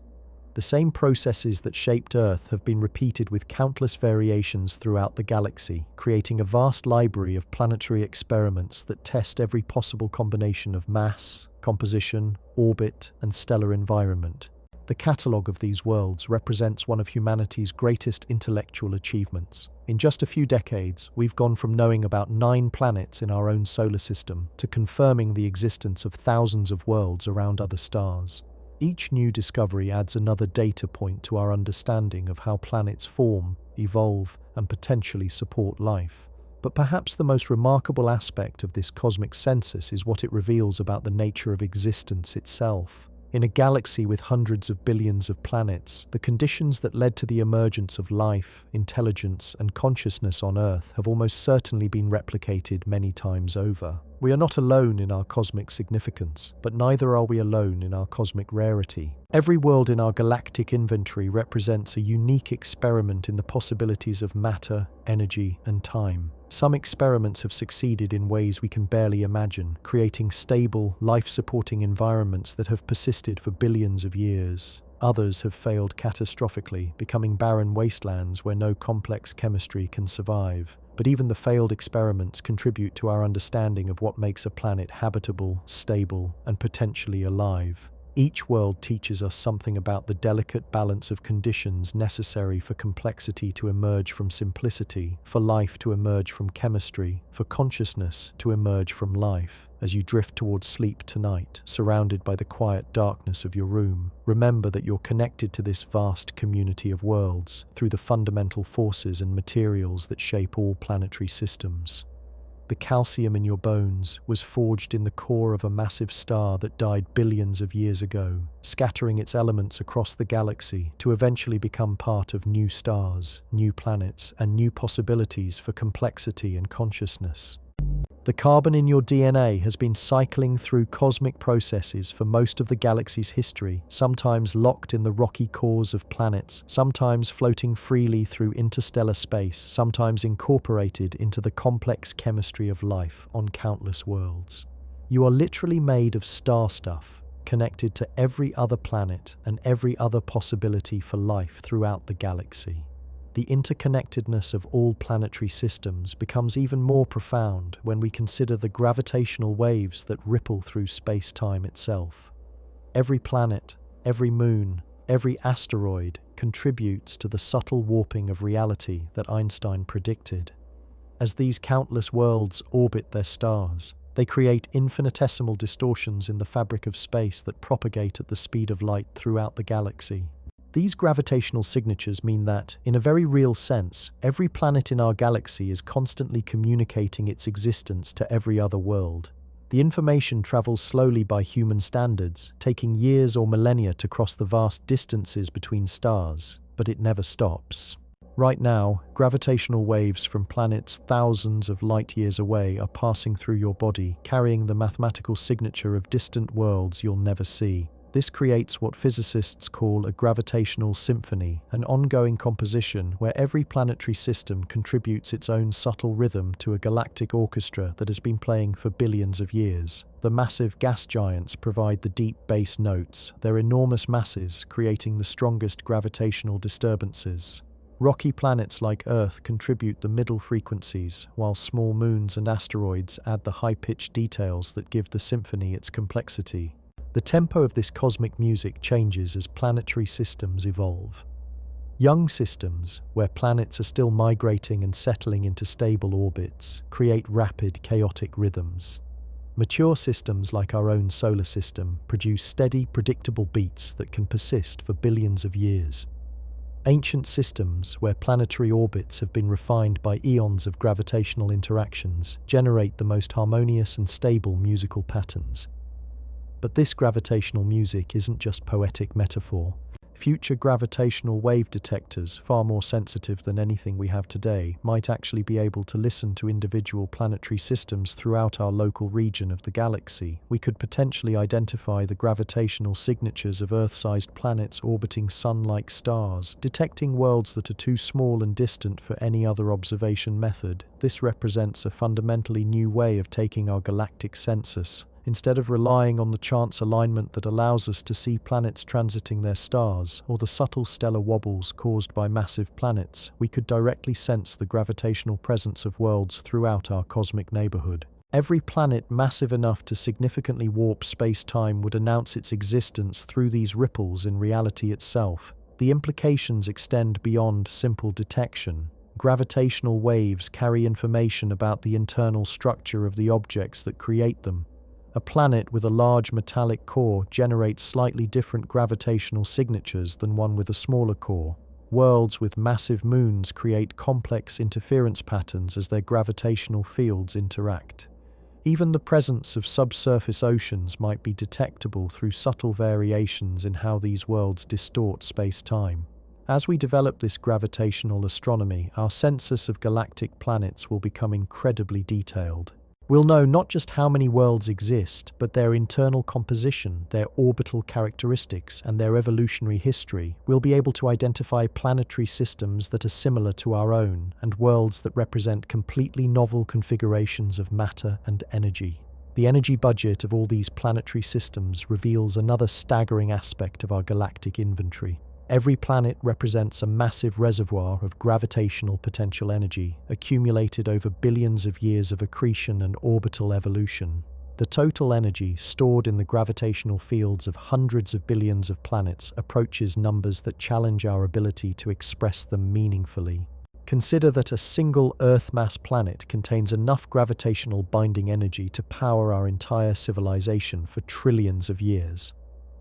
A: The same processes that shaped Earth have been repeated with countless variations throughout the galaxy, creating a vast library of planetary experiments that test every possible combination of mass, composition, orbit, and stellar environment. The catalogue of these worlds represents one of humanity's greatest intellectual achievements. In just a few decades, we've gone from knowing about 9 planets in our own solar system to confirming the existence of thousands of worlds around other stars. Each new discovery adds another data point to our understanding of how planets form, evolve, and potentially support life. But perhaps the most remarkable aspect of this cosmic census is what it reveals about the nature of existence itself. In a galaxy with hundreds of billions of planets, the conditions that led to the emergence of life, intelligence, and consciousness on Earth have almost certainly been replicated many times over. We are not alone in our cosmic significance, but neither are we alone in our cosmic rarity. Every world in our galactic inventory represents a unique experiment in the possibilities of matter, energy, and time. Some experiments have succeeded in ways we can barely imagine, creating stable, life-supporting environments that have persisted for billions of years. Others have failed catastrophically, becoming barren wastelands where no complex chemistry can survive. But even the failed experiments contribute to our understanding of what makes a planet habitable, stable, and potentially alive. Each world teaches us something about the delicate balance of conditions necessary for complexity to emerge from simplicity, for life to emerge from chemistry, for consciousness to emerge from life. As you drift towards sleep tonight, surrounded by the quiet darkness of your room, remember that you're connected to this vast community of worlds through the fundamental forces and materials that shape all planetary systems. The calcium in your bones was forged in the core of a massive star that died billions of years ago, scattering its elements across the galaxy to eventually become part of new stars, new planets, and new possibilities for complexity and consciousness. The carbon in your DNA has been cycling through cosmic processes for most of the galaxy's history, sometimes locked in the rocky cores of planets, sometimes floating freely through interstellar space, sometimes incorporated into the complex chemistry of life on countless worlds. You are literally made of star stuff, connected to every other planet and every other possibility for life throughout the galaxy. The interconnectedness of all planetary systems becomes even more profound when we consider the gravitational waves that ripple through space-time itself. Every planet, every moon, every asteroid contributes to the subtle warping of reality that Einstein predicted. As these countless worlds orbit their stars, they create infinitesimal distortions in the fabric of space that propagate at the speed of light throughout the galaxy. These gravitational signatures mean that, in a very real sense, every planet in our galaxy is constantly communicating its existence to every other world. The information travels slowly by human standards, taking years or millennia to cross the vast distances between stars, but it never stops. Right now, gravitational waves from planets thousands of light years away are passing through your body, carrying the mathematical signature of distant worlds you'll never see. This creates what physicists call a gravitational symphony, an ongoing composition where every planetary system contributes its own subtle rhythm to a galactic orchestra that has been playing for billions of years. The massive gas giants provide the deep bass notes, their enormous masses creating the strongest gravitational disturbances. Rocky planets like Earth contribute the middle frequencies, while small moons and asteroids add the high-pitched details that give the symphony its complexity. The tempo of this cosmic music changes as planetary systems evolve. Young systems, where planets are still migrating and settling into stable orbits, create rapid, chaotic rhythms. Mature systems like our own solar system produce steady, predictable beats that can persist for billions of years. Ancient systems, where planetary orbits have been refined by eons of gravitational interactions, generate the most harmonious and stable musical patterns. But this gravitational music isn't just poetic metaphor. Future gravitational wave detectors, far more sensitive than anything we have today, might actually be able to listen to individual planetary systems throughout our local region of the galaxy. We could potentially identify the gravitational signatures of Earth-sized planets orbiting Sun-like stars, detecting worlds that are too small and distant for any other observation method. This represents a fundamentally new way of taking our galactic census. Instead of relying on the chance alignment that allows us to see planets transiting their stars, or the subtle stellar wobbles caused by massive planets, we could directly sense the gravitational presence of worlds throughout our cosmic neighborhood. Every planet massive enough to significantly warp space-time would announce its existence through these ripples in reality itself. The implications extend beyond simple detection. Gravitational waves carry information about the internal structure of the objects that create them. A planet with a large metallic core generates slightly different gravitational signatures than one with a smaller core. Worlds with massive moons create complex interference patterns as their gravitational fields interact. Even the presence of subsurface oceans might be detectable through subtle variations in how these worlds distort space-time. As we develop this gravitational astronomy, our census of galactic planets will become incredibly detailed. We'll know not just how many worlds exist, but their internal composition, their orbital characteristics, and their evolutionary history. We'll be able to identify planetary systems that are similar to our own, and worlds that represent completely novel configurations of matter and energy. The energy budget of all these planetary systems reveals another staggering aspect of our galactic inventory. Every planet represents a massive reservoir of gravitational potential energy, accumulated over billions of years of accretion and orbital evolution. The total energy stored in the gravitational fields of hundreds of billions of planets approaches numbers that challenge our ability to express them meaningfully. Consider that a single Earth-mass planet contains enough gravitational binding energy to power our entire civilization for trillions of years.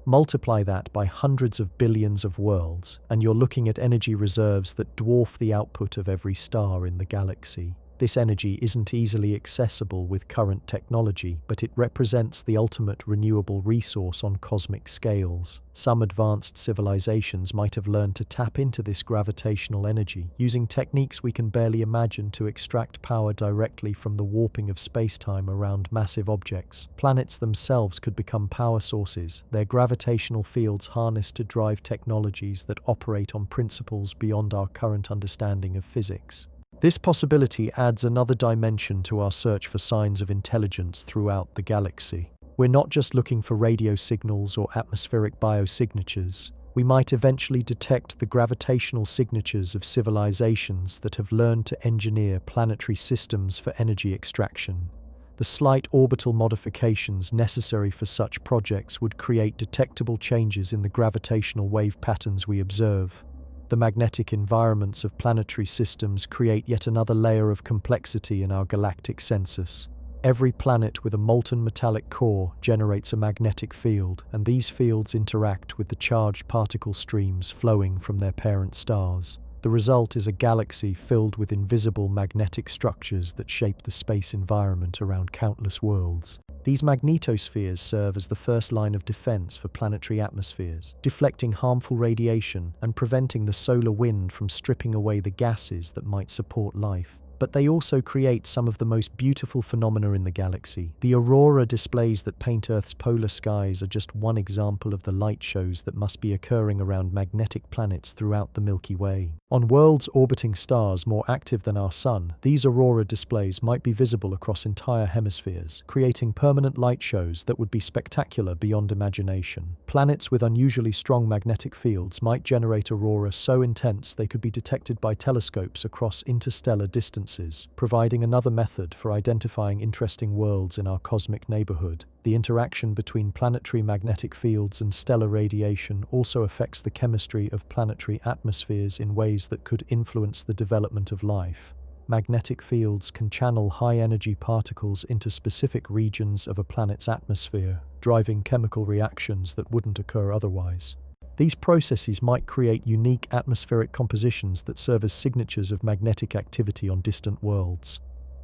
A: Multiply that by hundreds of billions of worlds, and you're looking at energy reserves that dwarf the output of every star in the galaxy. This energy isn't easily accessible with current technology, but it represents the ultimate renewable resource on cosmic scales. Some advanced civilizations might have learned to tap into this gravitational energy, using techniques we can barely imagine to extract power directly from the warping of space-time around massive objects. Planets themselves could become power sources, their gravitational fields harnessed to drive technologies that operate on principles beyond our current understanding of physics. This possibility adds another dimension to our search for signs of intelligence throughout the galaxy. We're not just looking for radio signals or atmospheric biosignatures. We might eventually detect the gravitational signatures of civilizations that have learned to engineer planetary systems for energy extraction. The slight orbital modifications necessary for such projects would create detectable changes in the gravitational wave patterns we observe. The magnetic environments of planetary systems create yet another layer of complexity in our galactic census. Every planet with a molten metallic core generates a magnetic field, and these fields interact with the charged particle streams flowing from their parent stars. The result is a galaxy filled with invisible magnetic structures that shape the space environment around countless worlds. These magnetospheres serve as the first line of defense for planetary atmospheres, deflecting harmful radiation and preventing the solar wind from stripping away the gases that might support life. But they also create some of the most beautiful phenomena in the galaxy. The aurora displays that paint Earth's polar skies are just one example of the light shows that must be occurring around magnetic planets throughout the Milky Way. On worlds orbiting stars more active than our Sun, these aurora displays might be visible across entire hemispheres, creating permanent light shows that would be spectacular beyond imagination. Planets with unusually strong magnetic fields might generate aurora so intense they could be detected by telescopes across interstellar distances, providing another method for identifying interesting worlds in our cosmic neighborhood. The interaction between planetary magnetic fields and stellar radiation also affects the chemistry of planetary atmospheres in ways that could influence the development of life. Magnetic fields can channel high-energy particles into specific regions of a planet's atmosphere, driving chemical reactions that wouldn't occur otherwise. These processes might create unique atmospheric compositions that serve as signatures of magnetic activity on distant worlds.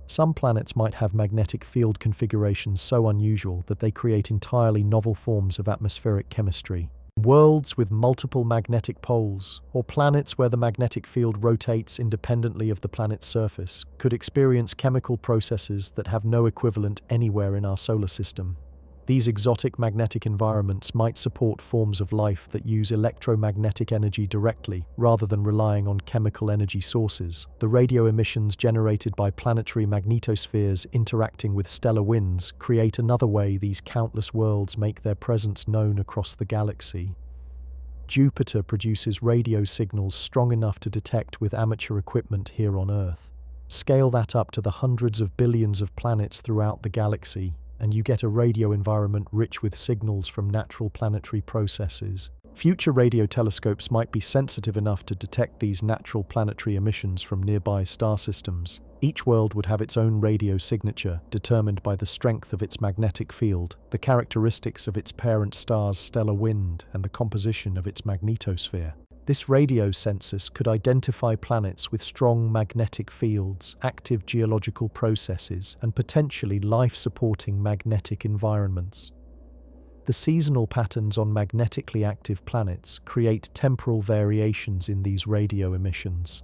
A: Some planets might have magnetic field configurations so unusual that they create entirely novel forms of atmospheric chemistry. Worlds with multiple magnetic poles, or planets where the magnetic field rotates independently of the planet's surface, could experience chemical processes that have no equivalent anywhere in our solar system. These exotic magnetic environments might support forms of life that use electromagnetic energy directly, rather than relying on chemical energy sources. The radio emissions generated by planetary magnetospheres interacting with stellar winds create another way these countless worlds make their presence known across the galaxy. Jupiter produces radio signals strong enough to detect with amateur equipment here on Earth. Scale that up to the hundreds of billions of planets throughout the galaxy, and you get a radio environment rich with signals from natural planetary processes. Future radio telescopes might be sensitive enough to detect these natural planetary emissions from nearby star systems. Each world would have its own radio signature, determined by the strength of its magnetic field, the characteristics of its parent star's stellar wind, and the composition of its magnetosphere. This radio census could identify planets with strong magnetic fields, active geological processes, and potentially life-supporting magnetic environments. The seasonal patterns on magnetically active planets create temporal variations in these radio emissions.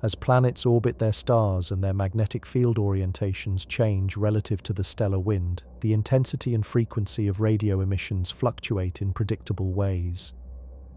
A: As planets orbit their stars and their magnetic field orientations change relative to the stellar wind, the intensity and frequency of radio emissions fluctuate in predictable ways.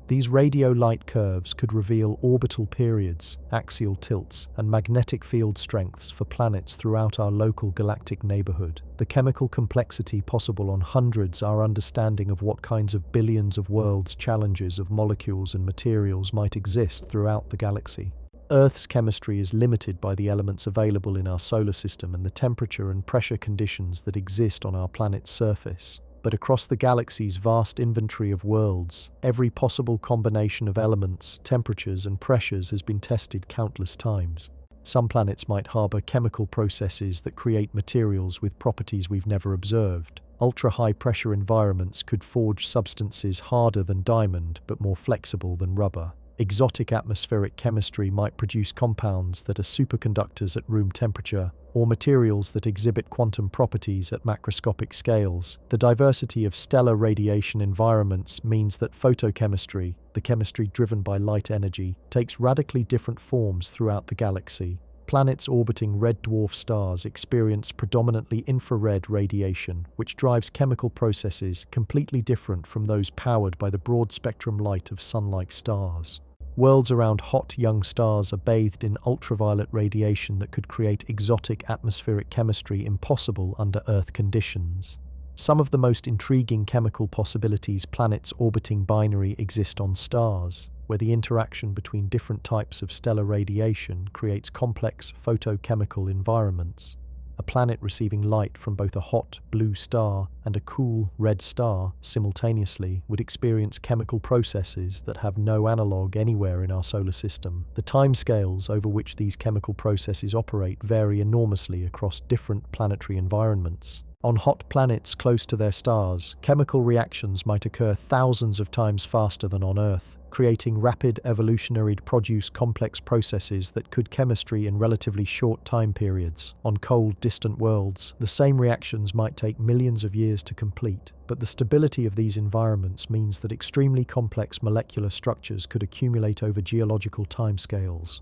A: These radio light curves could reveal orbital periods, axial tilts, and magnetic field strengths for planets throughout our local galactic neighborhood. The chemical complexity possible on hundreds our understanding of what kinds of billions of worlds challenges of molecules and materials might exist throughout the galaxy. Earth's chemistry is limited by the elements available in our solar system and the temperature and pressure conditions that exist on our planet's surface. But across the galaxy's vast inventory of worlds, every possible combination of elements, temperatures, and pressures has been tested countless times. Some planets might harbor chemical processes that create materials with properties we've never observed. Ultra-high pressure environments could forge substances harder than diamond but more flexible than rubber. Exotic atmospheric chemistry might produce compounds that are superconductors at room temperature, or materials that exhibit quantum properties at macroscopic scales. The diversity of stellar radiation environments means that photochemistry, the chemistry driven by light energy, takes radically different forms throughout the galaxy. Planets orbiting red dwarf stars experience predominantly infrared radiation, which drives chemical processes completely different from those powered by the broad-spectrum light of sun-like stars. Worlds around hot young stars are bathed in ultraviolet radiation that could create exotic atmospheric chemistry impossible under Earth conditions. Some of the most intriguing chemical possibilities planets orbiting binary exist on stars, where the interaction between different types of stellar radiation creates complex photochemical environments. A planet receiving light from both a hot blue star and a cool red star simultaneously would experience chemical processes that have no analogue anywhere in our solar system. The timescales over which these chemical processes operate vary enormously across different planetary environments. On hot planets close to their stars, chemical reactions might occur thousands of times faster than on Earth, creating rapid evolutionary produce complex processes that could chemistry in relatively short time periods. On cold, distant worlds, the same reactions might take millions of years to complete, but the stability of these environments means that extremely complex molecular structures could accumulate over geological timescales.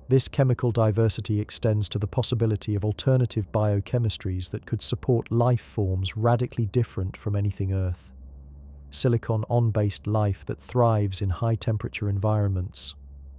A: This chemical diversity extends to the possibility of alternative biochemistries that could support life forms radically different from anything Earth. Silicon-on-based life that thrives in high-temperature environments.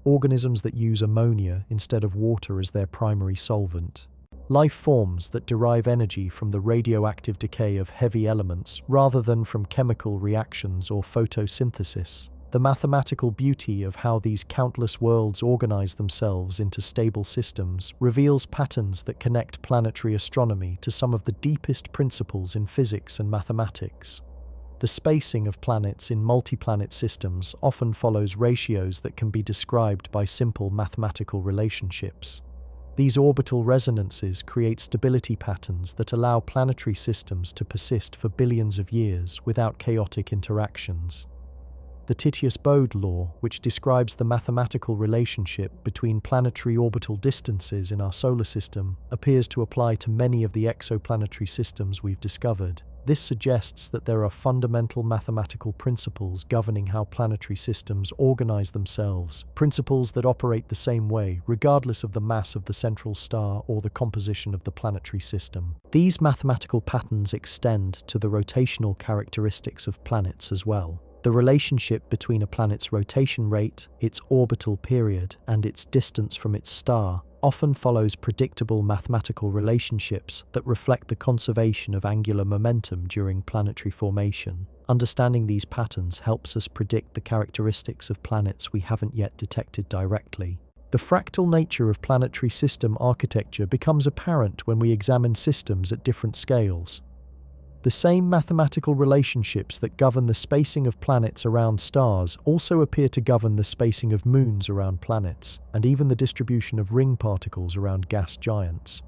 A: Organisms that use ammonia instead of water as their primary solvent. Life forms that derive energy from the radioactive decay of heavy elements rather than from chemical reactions or photosynthesis. The mathematical beauty of how these countless worlds organize themselves into stable systems reveals patterns that connect planetary astronomy to some of the deepest principles in physics and mathematics. The spacing of planets in multi-planet systems often follows ratios that can be described by simple mathematical relationships. These orbital resonances create stability patterns that allow planetary systems to persist for billions of years without chaotic interactions. The Titius-Bode law, which describes the mathematical relationship between planetary orbital distances in our solar system, appears to apply to many of the exoplanetary systems we've discovered. This suggests that there are fundamental mathematical principles governing how planetary systems organize themselves, principles that operate the same way, regardless of the mass of the central star or the composition of the planetary system. These mathematical patterns extend to the rotational characteristics of planets as well. The relationship between a planet's rotation rate, its orbital period, and its distance from its star often follows predictable mathematical relationships that reflect the conservation of angular momentum during planetary formation. Understanding these patterns helps us predict the characteristics of planets we haven't yet detected directly. The fractal nature of planetary system architecture becomes apparent when we examine systems at different scales. The same mathematical relationships that govern the spacing of planets around stars also appear to govern the spacing of moons around planets, and even the distribution of ring particles around gas giants.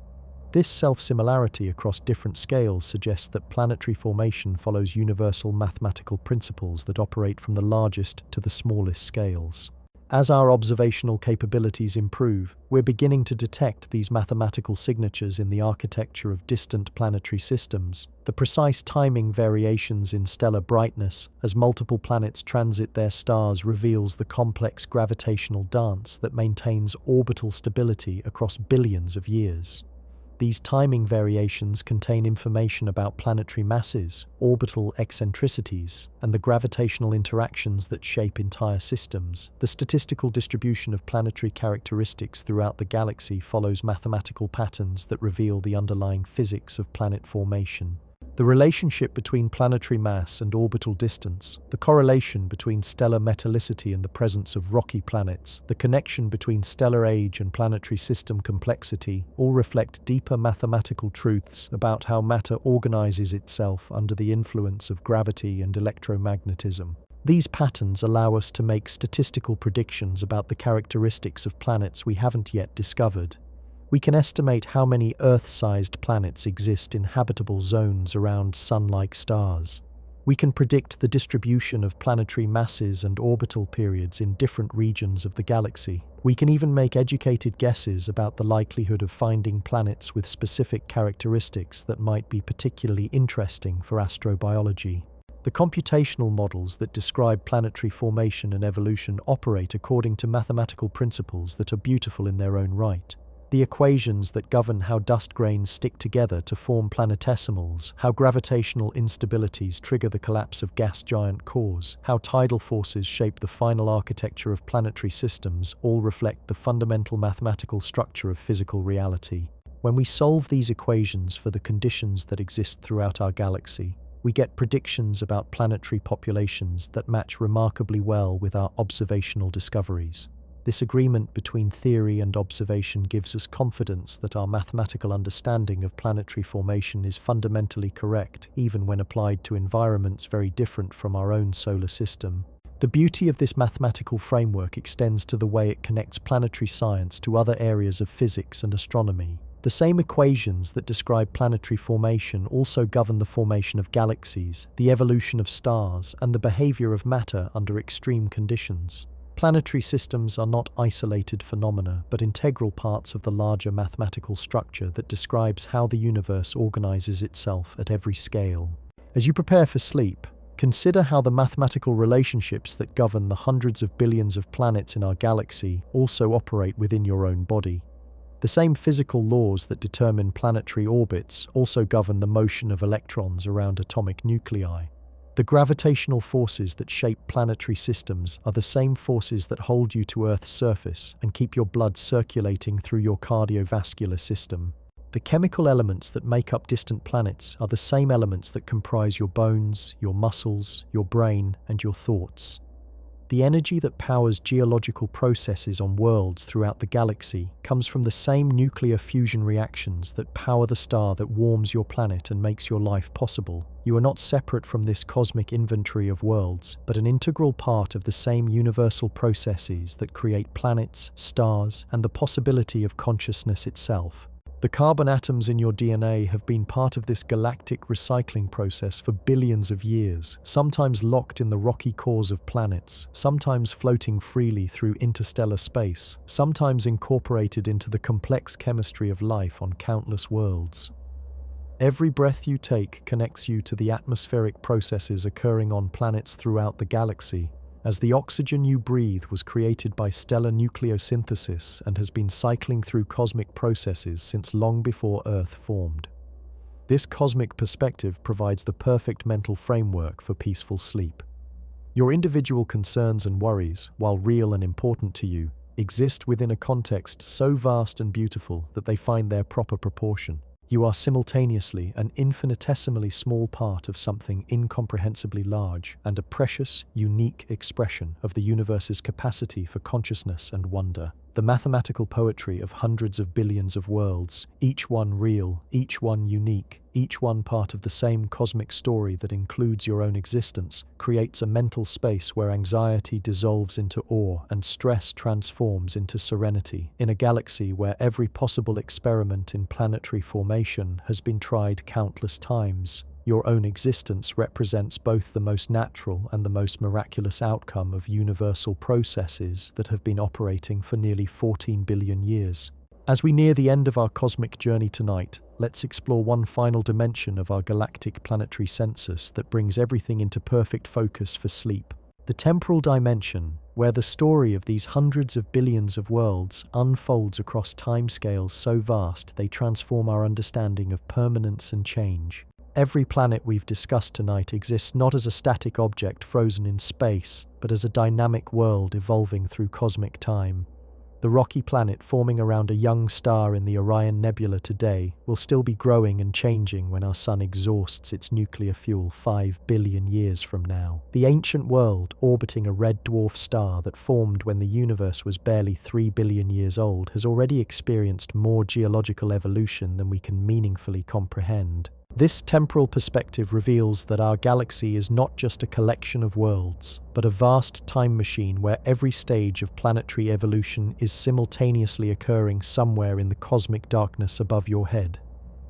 A: This self-similarity across different scales suggests that planetary formation follows universal mathematical principles that operate from the largest to the smallest scales. As our observational capabilities improve, we're beginning to detect these mathematical signatures in the architecture of distant planetary systems. The precise timing variations in stellar brightness as multiple planets transit their stars reveals the complex gravitational dance that maintains orbital stability across billions of years. These timing variations contain information about planetary masses, orbital eccentricities, and the gravitational interactions that shape entire systems. The statistical distribution of planetary characteristics throughout the galaxy follows mathematical patterns that reveal the underlying physics of planet formation. The relationship between planetary mass and orbital distance, the correlation between stellar metallicity and the presence of rocky planets, the connection between stellar age and planetary system complexity all reflect deeper mathematical truths about how matter organizes itself under the influence of gravity and electromagnetism. These patterns allow us to make statistical predictions about the characteristics of planets we haven't yet discovered. We can estimate how many Earth-sized planets exist in habitable zones around Sun-like stars. We can predict the distribution of planetary masses and orbital periods in different regions of the galaxy. We can even make educated guesses about the likelihood of finding planets with specific characteristics that might be particularly interesting for astrobiology. The computational models that describe planetary formation and evolution operate according to mathematical principles that are beautiful in their own right. The equations that govern how dust grains stick together to form planetesimals, how gravitational instabilities trigger the collapse of gas giant cores, how tidal forces shape the final architecture of planetary systems all reflect the fundamental mathematical structure of physical reality. When we solve these equations for the conditions that exist throughout our galaxy, we get predictions about planetary populations that match remarkably well with our observational discoveries. This agreement between theory and observation gives us confidence that our mathematical understanding of planetary formation is fundamentally correct, even when applied to environments very different from our own solar system. The beauty of this mathematical framework extends to the way it connects planetary science to other areas of physics and astronomy. The same equations that describe planetary formation also govern the formation of galaxies, the evolution of stars, and the behavior of matter under extreme conditions. Planetary systems are not isolated phenomena, but integral parts of the larger mathematical structure that describes how the universe organizes itself at every scale. As you prepare for sleep, consider how the mathematical relationships that govern the hundreds of billions of planets in our galaxy also operate within your own body. The same physical laws that determine planetary orbits also govern the motion of electrons around atomic nuclei. The gravitational forces that shape planetary systems are the same forces that hold you to Earth's surface and keep your blood circulating through your cardiovascular system. The chemical elements that make up distant planets are the same elements that comprise your bones, your muscles, your brain, and your thoughts. The energy that powers geological processes on worlds throughout the galaxy comes from the same nuclear fusion reactions that power the star that warms your planet and makes your life possible. You are not separate from this cosmic inventory of worlds, but an integral part of the same universal processes that create planets, stars, and the possibility of consciousness itself. The carbon atoms in your DNA have been part of this galactic recycling process for billions of years, sometimes locked in the rocky cores of planets, sometimes floating freely through interstellar space, sometimes incorporated into the complex chemistry of life on countless worlds. Every breath you take connects you to the atmospheric processes occurring on planets throughout the galaxy, as the oxygen you breathe was created by stellar nucleosynthesis and has been cycling through cosmic processes since long before Earth formed. This cosmic perspective provides the perfect mental framework for peaceful sleep. Your individual concerns and worries, while real and important to you, exist within a context so vast and beautiful that they find their proper proportion. You are simultaneously an infinitesimally small part of something incomprehensibly large and a precious, unique expression of the universe's capacity for consciousness and wonder. The mathematical poetry of hundreds of billions of worlds, each one real, each one unique, each one part of the same cosmic story that includes your own existence, creates a mental space where anxiety dissolves into awe and stress transforms into serenity. In a galaxy where every possible experiment in planetary formation has been tried countless times, your own existence represents both the most natural and the most miraculous outcome of universal processes that have been operating for nearly 14 billion years. As we near the end of our cosmic journey tonight, let's explore one final dimension of our galactic planetary census that brings everything into perfect focus for sleep. The temporal dimension, where the story of these hundreds of billions of worlds unfolds across timescales so vast they transform our understanding of permanence and change. Every planet we've discussed tonight exists not as a static object frozen in space, but as a dynamic world evolving through cosmic time. The rocky planet forming around a young star in the Orion Nebula today will still be growing and changing when our sun exhausts its nuclear fuel 5 billion years from now. The ancient world, orbiting a red dwarf star that formed when the universe was barely 3 billion years old, has already experienced more geological evolution than we can meaningfully comprehend. This temporal perspective reveals that our galaxy is not just a collection of worlds, but a vast time machine where every stage of planetary evolution is simultaneously occurring somewhere in the cosmic darkness above your head.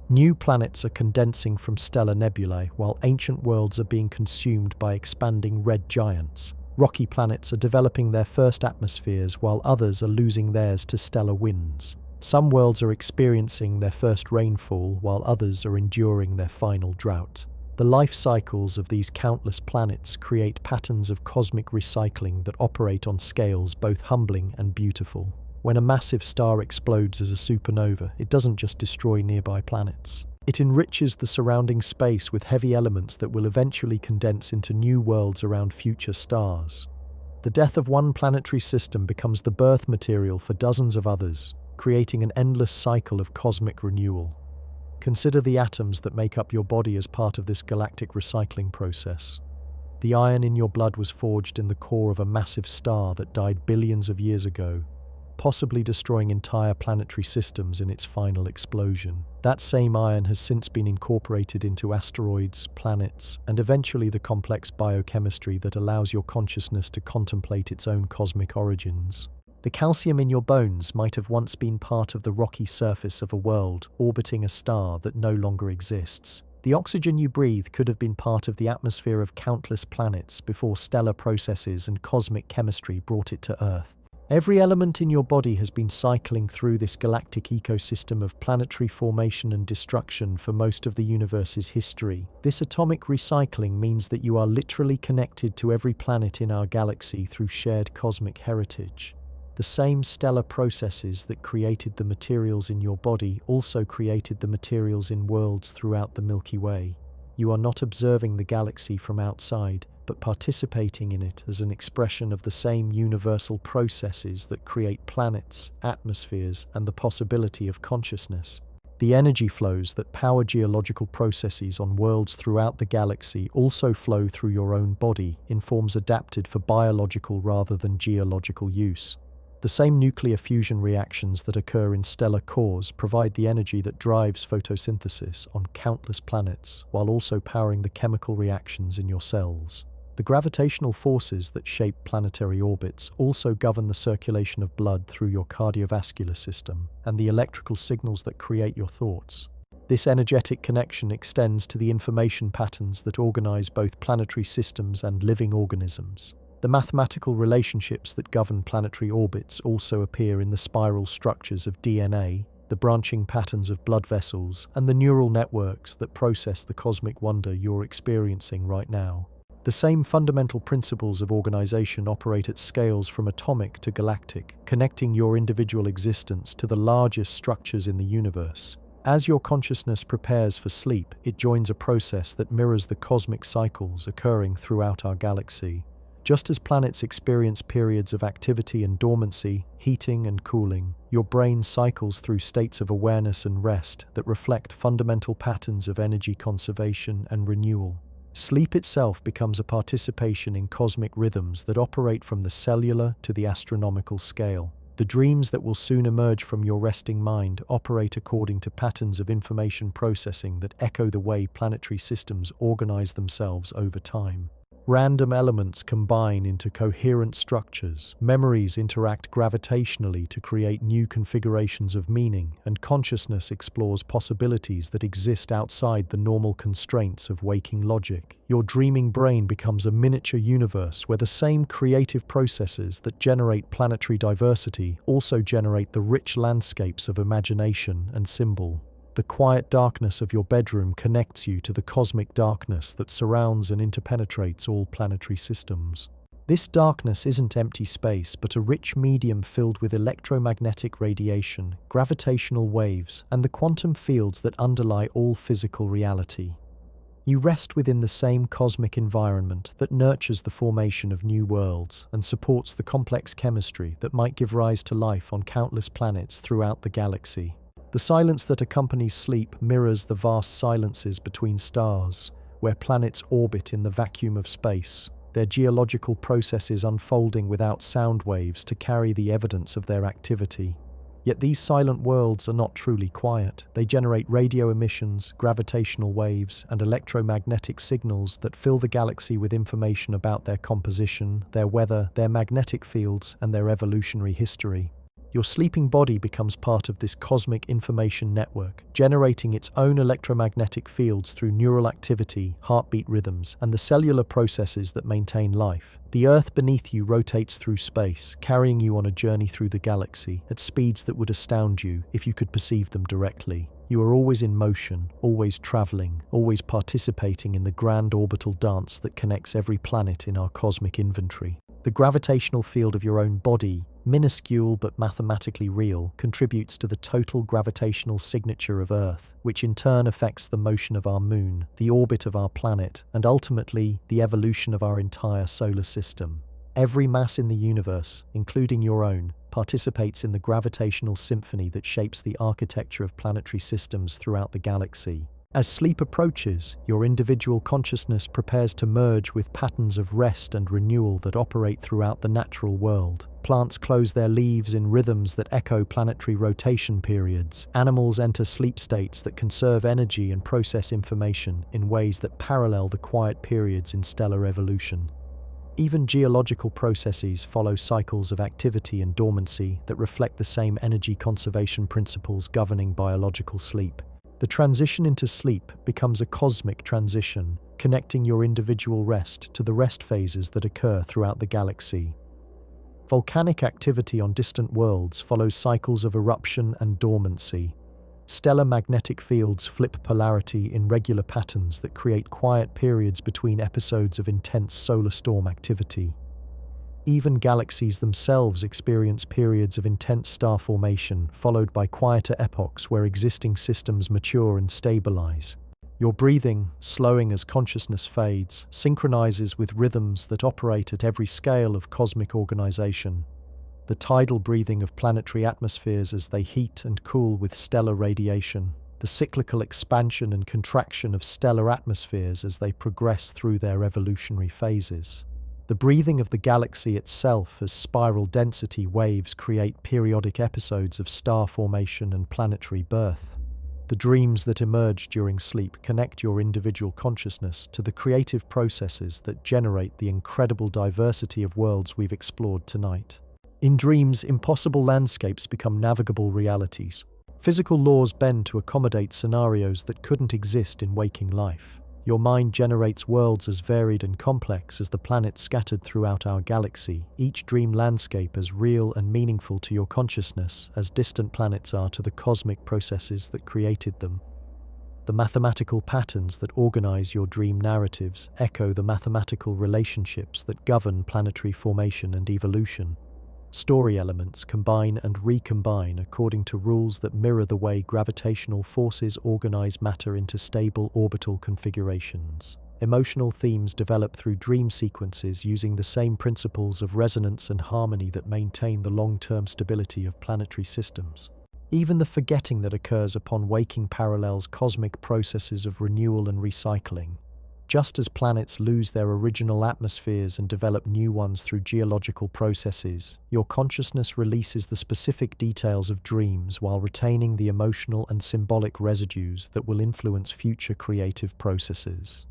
A: New planets are condensing from stellar nebulae, while ancient worlds are being consumed by expanding red giants. Rocky planets are developing their first atmospheres, while others are losing theirs to stellar winds. Some worlds are experiencing their first rainfall, while others are enduring their final drought. The life cycles of these countless planets create patterns of cosmic recycling that operate on scales both humbling and beautiful. When a massive star explodes as a supernova, it doesn't just destroy nearby planets. It enriches the surrounding space with heavy elements that will eventually condense into new worlds around future stars. The death of one planetary system becomes the birth material for dozens of others, creating an endless cycle of cosmic renewal. Consider the atoms that make up your body as part of this galactic recycling process. The iron in your blood was forged in the core of a massive star that died billions of years ago, possibly destroying entire planetary systems in its final explosion. That same iron has since been incorporated into asteroids, planets, and eventually the complex biochemistry that allows your consciousness to contemplate its own cosmic origins. The calcium in your bones might have once been part of the rocky surface of a world orbiting a star that no longer exists. The oxygen you breathe could have been part of the atmosphere of countless planets before stellar processes and cosmic chemistry brought it to Earth. Every element in your body has been cycling through this galactic ecosystem of planetary formation and destruction for most of the universe's history. This atomic recycling means that you are literally connected to every planet in our galaxy through shared cosmic heritage. The same stellar processes that created the materials in your body also created the materials in worlds throughout the Milky Way. You are not observing the galaxy from outside, but participating in it as an expression of the same universal processes that create planets, atmospheres, and the possibility of consciousness. The energy flows that power geological processes on worlds throughout the galaxy also flow through your own body in forms adapted for biological rather than geological use. The same nuclear fusion reactions that occur in stellar cores provide the energy that drives photosynthesis on countless planets, while also powering the chemical reactions in your cells. The gravitational forces that shape planetary orbits also govern the circulation of blood through your cardiovascular system and the electrical signals that create your thoughts. This energetic connection extends to the information patterns that organize both planetary systems and living organisms. The mathematical relationships that govern planetary orbits also appear in the spiral structures of DNA, the branching patterns of blood vessels, and the neural networks that process the cosmic wonder you're experiencing right now. The same fundamental principles of organization operate at scales from atomic to galactic, connecting your individual existence to the largest structures in the universe. As your consciousness prepares for sleep, it joins a process that mirrors the cosmic cycles occurring throughout our galaxy. Just as planets experience periods of activity and dormancy, heating and cooling, your brain cycles through states of awareness and rest that reflect fundamental patterns of energy conservation and renewal. Sleep itself becomes a participation in cosmic rhythms that operate from the cellular to the astronomical scale. The dreams that will soon emerge from your resting mind operate according to patterns of information processing that echo the way planetary systems organize themselves over time. Random elements combine into coherent structures, memories interact gravitationally to create new configurations of meaning, and consciousness explores possibilities that exist outside the normal constraints of waking logic. Your dreaming brain becomes a miniature universe where the same creative processes that generate planetary diversity also generate the rich landscapes of imagination and symbol. The quiet darkness of your bedroom connects you to the cosmic darkness that surrounds and interpenetrates all planetary systems. This darkness isn't empty space, but a rich medium filled with electromagnetic radiation, gravitational waves, and the quantum fields that underlie all physical reality. You rest within the same cosmic environment that nurtures the formation of new worlds and supports the complex chemistry that might give rise to life on countless planets throughout the galaxy. The silence that accompanies sleep mirrors the vast silences between stars, where planets orbit in the vacuum of space, their geological processes unfolding without sound waves to carry the evidence of their activity. Yet these silent worlds are not truly quiet. They generate radio emissions, gravitational waves, and electromagnetic signals that fill the galaxy with information about their composition, their weather, their magnetic fields, and their evolutionary history. Your sleeping body becomes part of this cosmic information network, generating its own electromagnetic fields through neural activity, heartbeat rhythms, and the cellular processes that maintain life. The Earth beneath you rotates through space, carrying you on a journey through the galaxy at speeds that would astound you if you could perceive them directly. You are always in motion, always traveling, always participating in the grand orbital dance that connects every planet in our cosmic inventory. The gravitational field of your own body, minuscule but mathematically real, contributes to the total gravitational signature of Earth, which in turn affects the motion of our moon, the orbit of our planet, and ultimately the evolution of our entire solar system. Every mass in the universe, including your own, participates in the gravitational symphony that shapes the architecture of planetary systems throughout the galaxy. As sleep approaches, your individual consciousness prepares to merge with patterns of rest and renewal that operate throughout the natural world. Plants close their leaves in rhythms that echo planetary rotation periods. Animals enter sleep states that conserve energy and process information in ways that parallel the quiet periods in stellar evolution. Even geological processes follow cycles of activity and dormancy that reflect the same energy conservation principles governing biological sleep. The transition into sleep becomes a cosmic transition, connecting your individual rest to the rest phases that occur throughout the galaxy. Volcanic activity on distant worlds follows cycles of eruption and dormancy. Stellar magnetic fields flip polarity in regular patterns that create quiet periods between episodes of intense solar storm activity. Even galaxies themselves experience periods of intense star formation, followed by quieter epochs where existing systems mature and stabilize. Your breathing, slowing as consciousness fades, synchronizes with rhythms that operate at every scale of cosmic organization. The tidal breathing of planetary atmospheres as they heat and cool with stellar radiation, the cyclical expansion and contraction of stellar atmospheres as they progress through their evolutionary phases. The breathing of the galaxy itself as spiral density waves create periodic episodes of star formation and planetary birth. The dreams that emerge during sleep connect your individual consciousness to the creative processes that generate the incredible diversity of worlds we've explored tonight. In dreams, impossible landscapes become navigable realities. Physical laws bend to accommodate scenarios that couldn't exist in waking life. Your mind generates worlds as varied and complex as the planets scattered throughout our galaxy, each dream landscape as real and meaningful to your consciousness as distant planets are to the cosmic processes that created them. The mathematical patterns that organize your dream narratives echo the mathematical relationships that govern planetary formation and evolution. Story elements combine and recombine according to rules that mirror the way gravitational forces organize matter into stable orbital configurations. Emotional themes develop through dream sequences using the same principles of resonance and harmony that maintain the long-term stability of planetary systems. Even the forgetting that occurs upon waking parallels cosmic processes of renewal and recycling. Just as planets lose their original atmospheres and develop new ones through geological processes, your consciousness releases the specific details of dreams while retaining the emotional and symbolic residues that will influence future creative processes.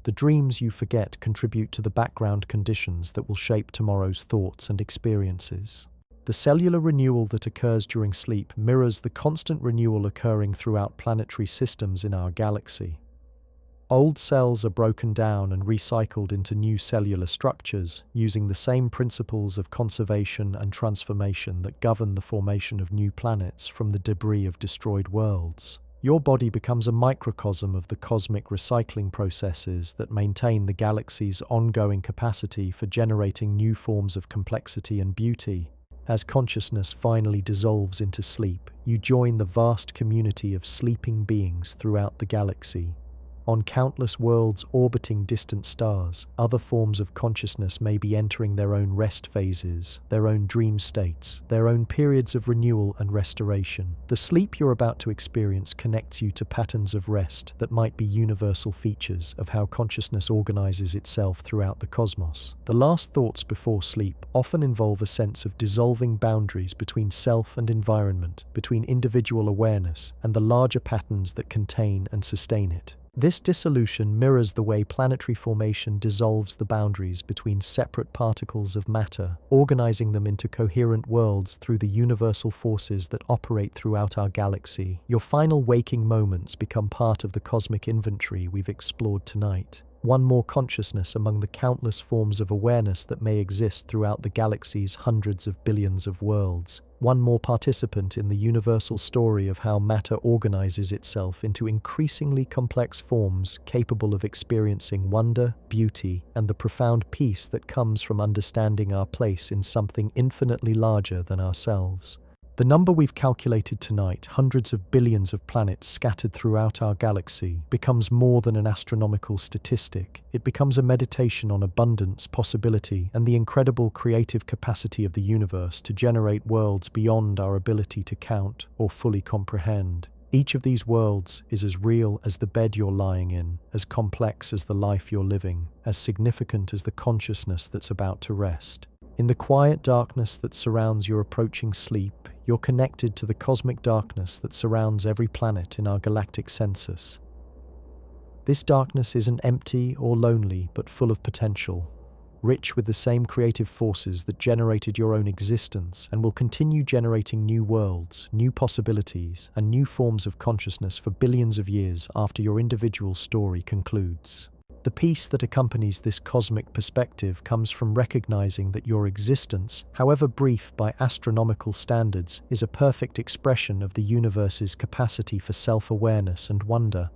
A: The dreams you forget contribute to the background conditions that will shape tomorrow's thoughts and experiences. The cellular renewal that occurs during sleep mirrors the constant renewal occurring throughout planetary systems in our galaxy. Old cells are broken down and recycled into new cellular structures, using the same principles of conservation and transformation that govern the formation of new planets from the debris of destroyed worlds. Your body becomes a microcosm of the cosmic recycling processes that maintain the galaxy's ongoing capacity for generating new forms of complexity and beauty. As consciousness finally dissolves into sleep, you join the vast community of sleeping beings throughout the galaxy. On countless worlds orbiting distant stars, other forms of consciousness may be entering their own rest phases, their own dream states, their own periods of renewal and restoration. The sleep you're about to experience connects you to patterns of rest that might be universal features of how consciousness organizes itself throughout the cosmos. The last thoughts before sleep often involve a sense of dissolving boundaries between self and environment, between individual awareness and the larger patterns that contain and sustain it. This dissolution mirrors the way planetary formation dissolves the boundaries between separate particles of matter, organizing them into coherent worlds through the universal forces that operate throughout our galaxy. Your final waking moments become part of the cosmic inventory we've explored tonight. One more consciousness among the countless forms of awareness that may exist throughout the galaxy's hundreds of billions of worlds. One more participant in the universal story of how matter organizes itself into increasingly complex forms capable of experiencing wonder, beauty, and the profound peace that comes from understanding our place in something infinitely larger than ourselves. The number we've calculated tonight, hundreds of billions of planets scattered throughout our galaxy, becomes more than an astronomical statistic. It becomes a meditation on abundance, possibility, and the incredible creative capacity of the universe to generate worlds beyond our ability to count or fully comprehend. Each of these worlds is as real as the bed you're lying in, as complex as the life you're living, as significant as the consciousness that's about to rest. In the quiet darkness that surrounds your approaching sleep, you're connected to the cosmic darkness that surrounds every planet in our galactic census. This darkness isn't empty or lonely, but full of potential, rich with the same creative forces that generated your own existence and will continue generating new worlds, new possibilities, and new forms of consciousness for billions of years after your individual story concludes. The peace that accompanies this cosmic perspective comes from recognizing that your existence, however brief by astronomical standards, is a perfect expression of the universe's capacity for self-awareness and wonder.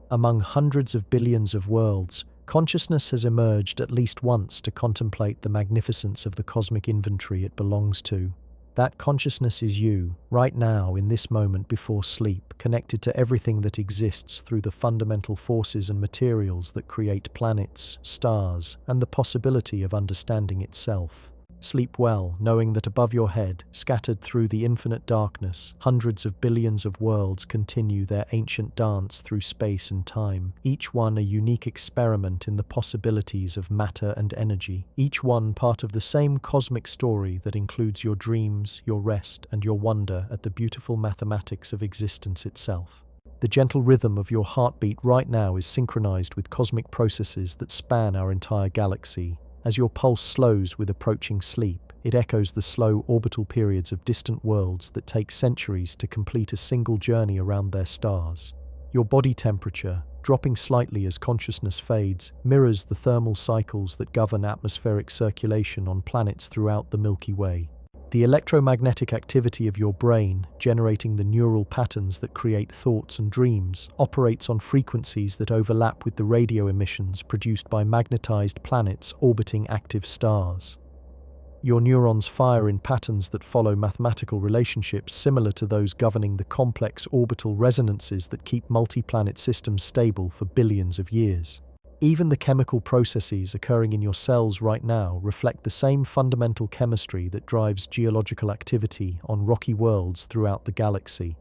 A: Among hundreds of billions of worlds, consciousness has emerged at least once to contemplate the magnificence of the cosmic inventory it belongs to. That consciousness is you, right now, in this moment before sleep, connected to everything that exists through the fundamental forces and materials that create planets, stars, and the possibility of understanding itself. Sleep well, knowing that above your head, scattered through the infinite darkness, hundreds of billions of worlds continue their ancient dance through space and time, each one a unique experiment in the possibilities of matter and energy, each one part of the same cosmic story that includes your dreams, your rest, and your wonder at the beautiful mathematics of existence itself. The gentle rhythm of your heartbeat right now is synchronized with cosmic processes that span our entire galaxy. As your pulse slows with approaching sleep, it echoes the slow orbital periods of distant worlds that take centuries to complete a single journey around their stars. Your body temperature, dropping slightly as consciousness fades, mirrors the thermal cycles that govern atmospheric circulation on planets throughout the Milky Way. The electromagnetic activity of your brain, generating the neural patterns that create thoughts and dreams, operates on frequencies that overlap with the radio emissions produced by magnetized planets orbiting active stars. Your neurons fire in patterns that follow mathematical relationships similar to those governing the complex orbital resonances that keep multi-planet systems stable for billions of years. Even the chemical processes occurring in your cells right now reflect the same fundamental chemistry that drives geological activity on rocky worlds throughout the galaxy.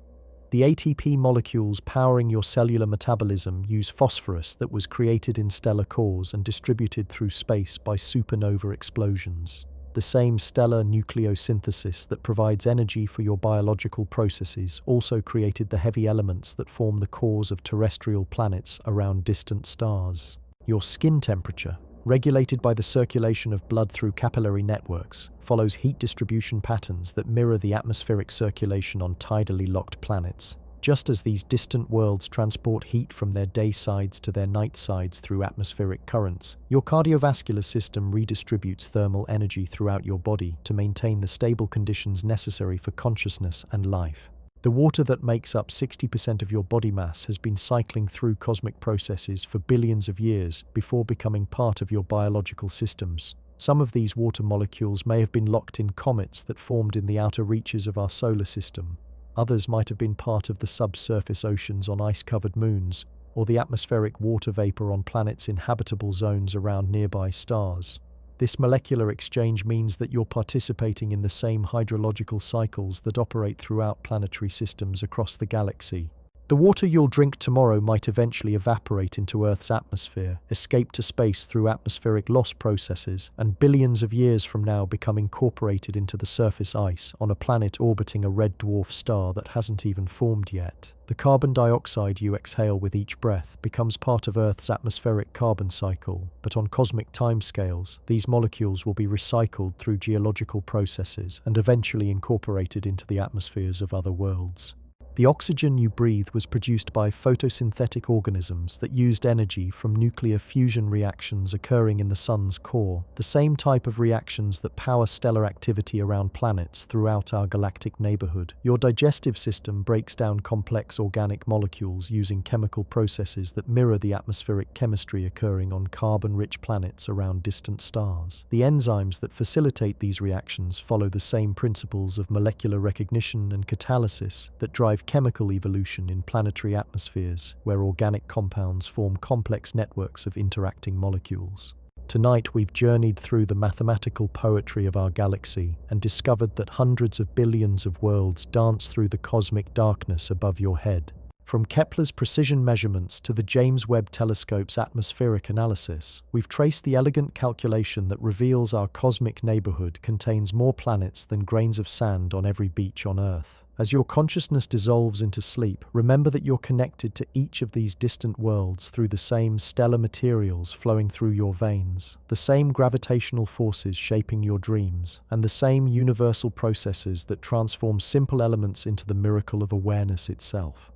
A: The ATP molecules powering your cellular metabolism use phosphorus that was created in stellar cores and distributed through space by supernova explosions. The same stellar nucleosynthesis that provides energy for your biological processes also created the heavy elements that form the cores of terrestrial planets around distant stars. Your skin temperature, regulated by the circulation of blood through capillary networks, follows heat distribution patterns that mirror the atmospheric circulation on tidally locked planets. Just as these distant worlds transport heat from their day sides to their night sides through atmospheric currents, your cardiovascular system redistributes thermal energy throughout your body to maintain the stable conditions necessary for consciousness and life. The water that makes up 60% of your body mass has been cycling through cosmic processes for billions of years before becoming part of your biological systems. Some of these water molecules may have been locked in comets that formed in the outer reaches of our solar system. Others might have been part of the subsurface oceans on ice-covered moons, or the atmospheric water vapor on planets in habitable zones around nearby stars. This molecular exchange means that you're participating in the same hydrological cycles that operate throughout planetary systems across the galaxy. The water you'll drink tomorrow might eventually evaporate into Earth's atmosphere, escape to space through atmospheric loss processes, and billions of years from now become incorporated into the surface ice on a planet orbiting a red dwarf star that hasn't even formed yet. The carbon dioxide you exhale with each breath becomes part of Earth's atmospheric carbon cycle, but on cosmic timescales, these molecules will be recycled through geological processes and eventually incorporated into the atmospheres of other worlds. The oxygen you breathe was produced by photosynthetic organisms that used energy from nuclear fusion reactions occurring in the Sun's core, the same type of reactions that power stellar activity around planets throughout our galactic neighborhood. Your digestive system breaks down complex organic molecules using chemical processes that mirror the atmospheric chemistry occurring on carbon-rich planets around distant stars. The enzymes that facilitate these reactions follow the same principles of molecular recognition and catalysis that drive chemical evolution in planetary atmospheres, where organic compounds form complex networks of interacting molecules. Tonight we've journeyed through the mathematical poetry of our galaxy and discovered that hundreds of billions of worlds dance through the cosmic darkness above your head. From Kepler's precision measurements to the James Webb Telescope's atmospheric analysis, we've traced the elegant calculation that reveals our cosmic neighborhood contains more planets than grains of sand on every beach on Earth. As your consciousness dissolves into sleep, remember that you're connected to each of these distant worlds through the same stellar materials flowing through your veins, the same gravitational forces shaping your dreams, and the same universal processes that transform simple elements into the miracle of awareness itself.